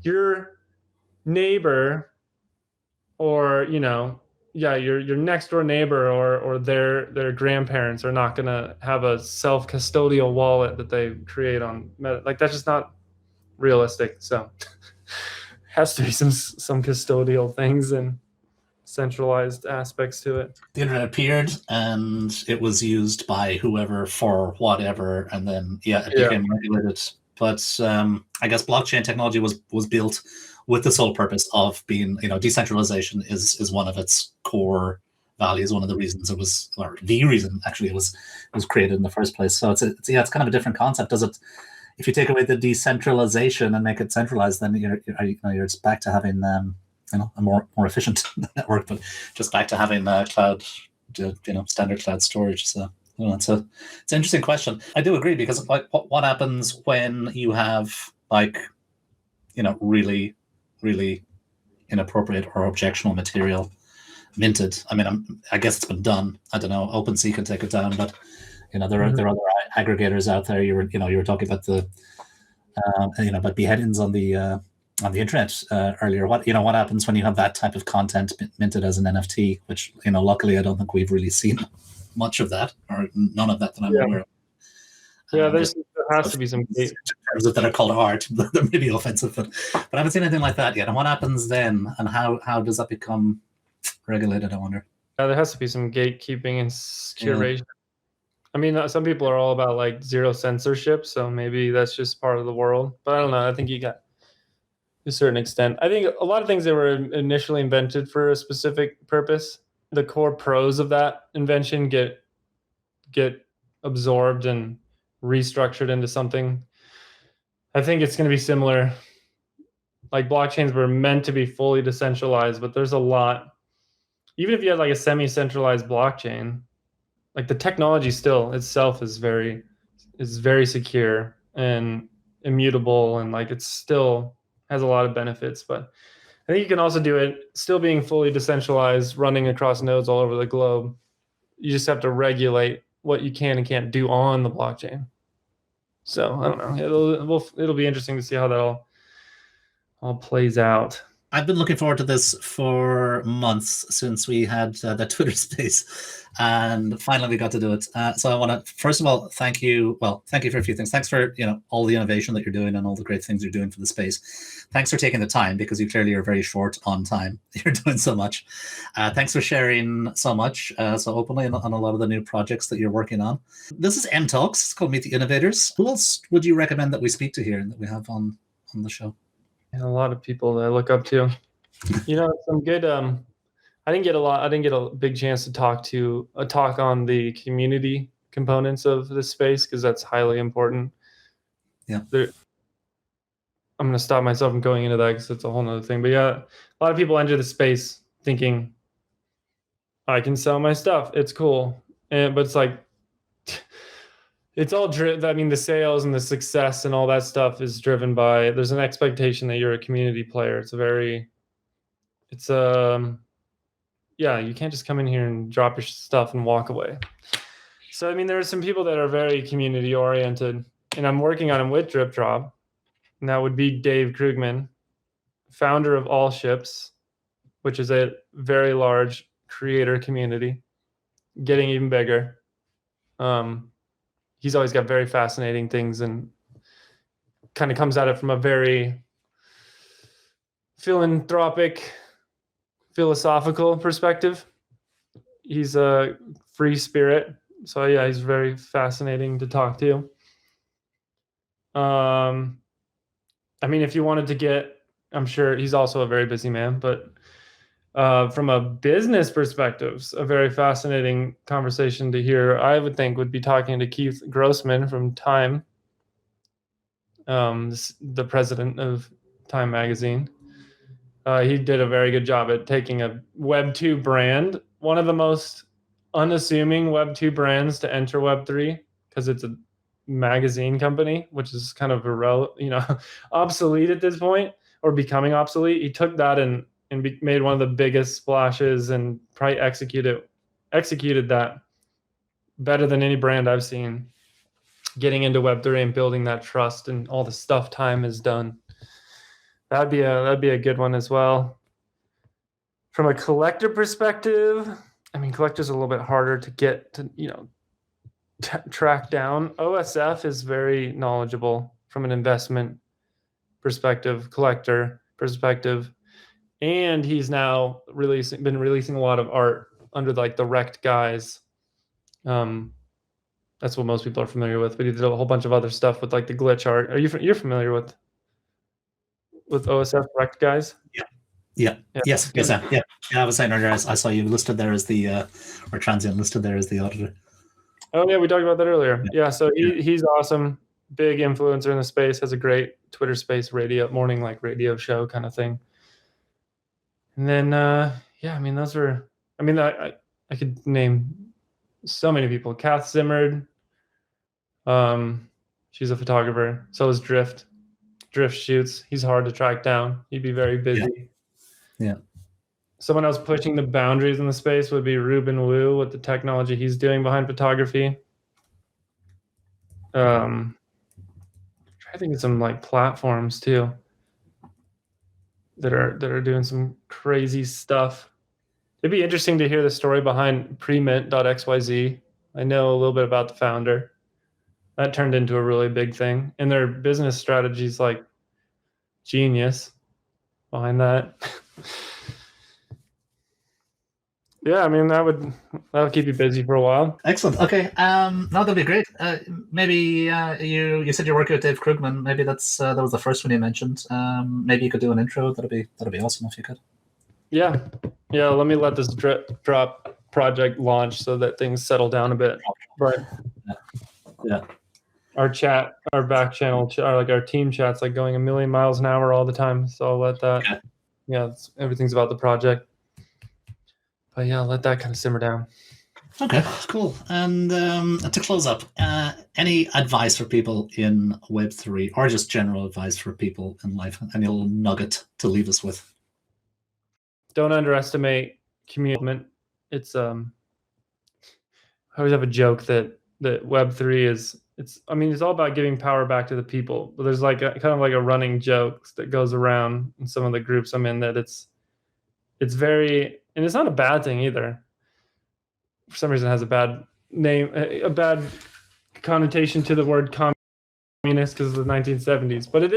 your neighbor or your next door neighbor or their grandparents are not going to have a self-custodial wallet that they create on like, that's just not realistic. So has to be some custodial things and centralized aspects to it. The internet appeared and it was used by whoever for whatever, and then it became regulated. But I guess blockchain technology was built with the sole purpose of being, decentralization is one of its core values, one of the reasons it was, or the reason actually it was created in the first place. So it's kind of a different concept. If you take away the decentralization and make it centralized, then you're just back to having a more efficient network, but just back to having cloud, standard cloud storage. So it's an interesting question. I do agree, because what happens when you have really, really inappropriate or objectionable material minted? I mean, I guess it's been done. I don't know. OpenSea can take it down, but there are other aggregators out there. You were talking about the about beheadings on the internet earlier. What happens when you have that type of content minted as an NFT? Which luckily I don't think we've really seen much of that, or none of that I'm aware of. Yeah, there has to be some in terms of that are called art. That may be offensive, but I haven't seen anything like that yet. And what happens then, and how does that become regulated, I wonder? Yeah, there has to be some gatekeeping and curation. I mean, some people are all about zero censorship, so maybe that's just part of the world. But I don't know. I think you got, to a certain extent, I think a lot of things that were initially invented for a specific purpose, the core pros of that invention get absorbed and restructured into something. I think it's going to be similar. Like, blockchains were meant to be fully decentralized, but there's a lot. Even if you had a semi-centralized blockchain, the technology still itself is very secure and immutable, and it still has a lot of benefits. But I think you can also do it still being fully decentralized, running across nodes all over the globe. You just have to regulate what you can and can't do on the blockchain. So I don't know. It'll be interesting to see how that all plays out. I've been looking forward to this for months, since we had that Twitter space, and finally we got to do it. So I want to, first of all, thank you. Well, thank you for a few things. Thanks for all the innovation that you're doing and all the great things you're doing for the space. Thanks for taking the time, because you clearly are very short on time. You're doing so much. Thanks for sharing so much so openly on a lot of the new projects that you're working on. This is MTALKS. It's called Meet the Innovators. Who else would you recommend that we speak to here and that we have on the show? And a lot of people that I look up to. Some good. I didn't get a big chance to talk on the community components of this space, because that's highly important. Yeah. I'm going to stop myself from going into that, because it's a whole nother thing. But yeah, a lot of people enter the space thinking, I can sell my stuff, it's cool, but it's it's all driven. I mean, the sales and the success and all that stuff is driven by, there's an expectation that you're a community player. You can't just come in here and drop your stuff and walk away. So, I mean, there are some people that are very community oriented, and I'm working on them with Drip Drop. And that would be Dave Krugman, founder of All Ships, which is a very large creator community, getting even bigger. He's always got very fascinating things, and kind of comes at it from a very philanthropic, philosophical perspective. He's a free spirit. So yeah, he's very fascinating to talk to. I mean, if you wanted to get, I'm sure he's also a very busy man, but from a business perspective, a very fascinating conversation to hear, I would think, would be talking to Keith Grossman from Time, the president of Time magazine. He did a very good job at taking a Web 2 brand, one of the most unassuming Web 2 brands to enter Web 3, because it's a magazine company, which is kind of obsolete at this point, or becoming obsolete. He took that and made one of the biggest splashes, and probably executed that better than any brand I've seen, getting into Web3 and building that trust and all the stuff Time has done. That'd be a good one as well. From a collector perspective, I mean, collectors are a little bit harder to get to, track down. OSF is very knowledgeable from an investment perspective, collector perspective. And he's now been releasing a lot of art under the Wrecked guise. That's what most people are familiar with, but he did a whole bunch of other stuff with the glitch art. You're familiar with with OSF Direct guys. Yeah. Yes. Yeah. I was saying earlier, I saw you listed there as the, or Transient listed there as the auditor. Oh yeah, we talked about that earlier. Yeah, so he's awesome, big influencer in the space, has a great Twitter space morning like radio show kind of thing. And then yeah, I mean those are, I mean I could name so many people. Kath Zimmerd, she's a photographer. So is Drift. Drift shoots. He's hard to track down. He'd be very busy. Yeah. Someone else pushing the boundaries in the space would be Ruben Wu with the technology he's doing behind photography. I think it's some like platforms too that are doing some crazy stuff. It'd be interesting to hear the story behind premint.xyz. I know a little bit about the founder. That turned into a really big thing, and their business strategy's like genius behind that. Yeah, I mean that'll keep you busy for a while. Excellent. Okay. No, that'd be great. Maybe you said you're working with Dave Krugman. Maybe that was the first one you mentioned. Maybe you could do an intro. That'd be awesome if you could. Yeah. Let me let this drop project launch so that things settle down a bit. But yeah. Our back channel, our team chat's like going a million miles an hour all the time. So I'll let that. Okay. Yeah, everything's about the project. But yeah, let that kind of simmer down. Okay, cool. And to close up, any advice for people in Web3, or just general advice for people in life? Any little nugget to leave us with? Don't underestimate community. It's I always have a joke that Web3 is. It's all about giving power back to the people. But there's like kind of like a running joke that goes around in some of the groups I'm in that it's very, and it's not a bad thing either. For some reason it has a bad name, a bad connotation to the word communist because of the 1970s. But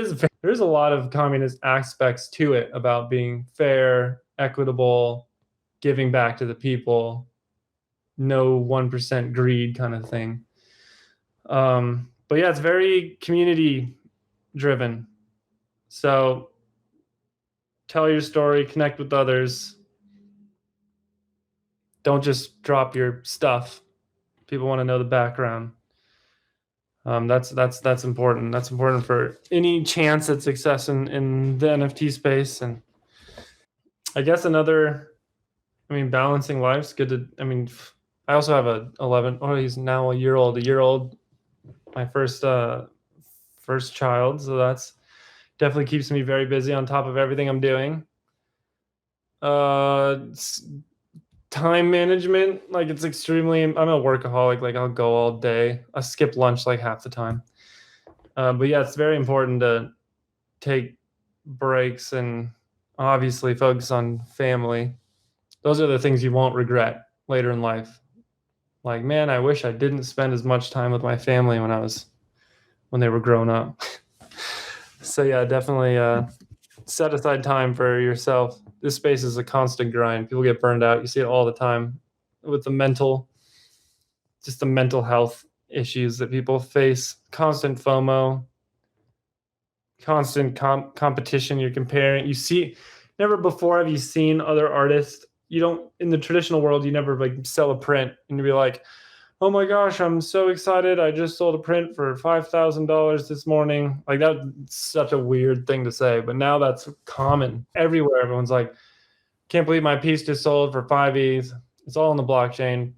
there's a lot of communist aspects to it about being fair, equitable, giving back to the people, no 1% greed kind of thing. But yeah, it's very community driven. So tell your story, connect with others. Don't just drop your stuff. People want to know the background. That's important. That's important for any chance at success in the NFT space. And I guess balancing life's good to, I also have he's now a year old, my first child. So that's definitely keeps me very busy on top of everything I'm doing. Time management, it's extremely, I'm a workaholic. I'll go all day. I skip lunch half the time. But yeah, it's very important to take breaks and obviously focus on family. Those are the things you won't regret later in life. Man, I wish I didn't spend as much time with my family when they were grown up. So yeah, definitely set aside time for yourself. This space is a constant grind. People get burned out. You see it all the time with the mental health issues that people face. Constant FOMO, constant competition. You're comparing. You see, never before have you seen other artists. You don't, in the traditional world, you never sell a print and you be like, oh my gosh, I'm so excited. I just sold a print for $5,000 this morning. That's such a weird thing to say, but now that's common everywhere. Everyone's like, can't believe my piece just sold for 5 ETH. It's all on the blockchain.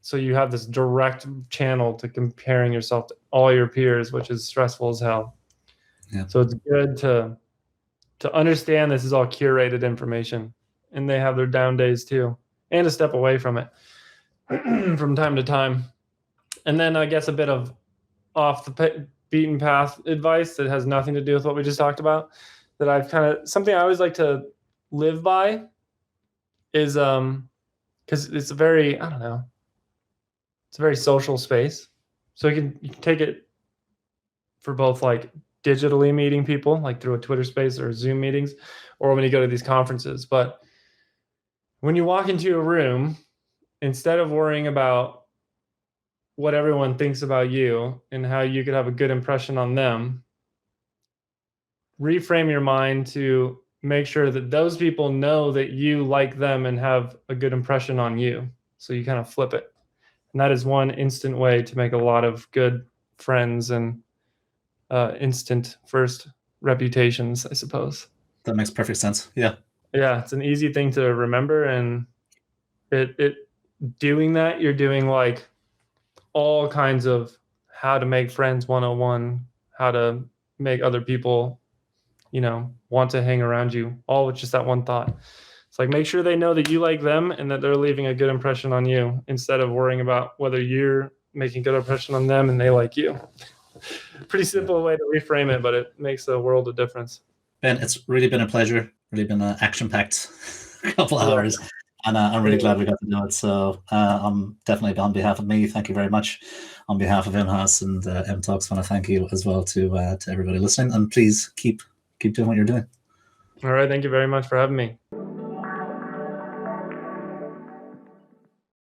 So you have this direct channel to comparing yourself to all your peers, which is stressful as hell. Yeah. So it's good to understand this is all curated information, and they have their down days too, and to step away from it from time to time. And then I guess a bit of off the beaten path advice that has nothing to do with what we just talked about, that I've something I always like to live by is because it's a very, it's a very social space. So you can take it for both digitally meeting people through a Twitter space or Zoom meetings, or when you go to these conferences. But when you walk into a room, instead of worrying about what everyone thinks about you and how you could have a good impression on them, reframe your mind to make sure that those people know that you like them and have a good impression on you. So you kind of flip it. And that is one instant way to make a lot of good friends and instant first reputations, I suppose. That makes perfect sense. Yeah. Yeah, it's an easy thing to remember, and it doing that, you're doing like all kinds of how to make friends 101, how to make other people, want to hang around you, all with just that one thought. It's like, make sure they know that you like them and that they're leaving a good impression on you, instead of worrying about whether you're making a good impression on them and they like you. Pretty simple way to reframe it, but it makes a world of difference. Ben, it's really been a pleasure. Really been an action-packed couple of hours. And I'm really glad we got to do it. So I'm definitely, on behalf of me, thank you very much. On behalf of MHAS and MTALKS, want to thank you as well to everybody listening. And please keep doing what you're doing. All right. Thank you very much for having me.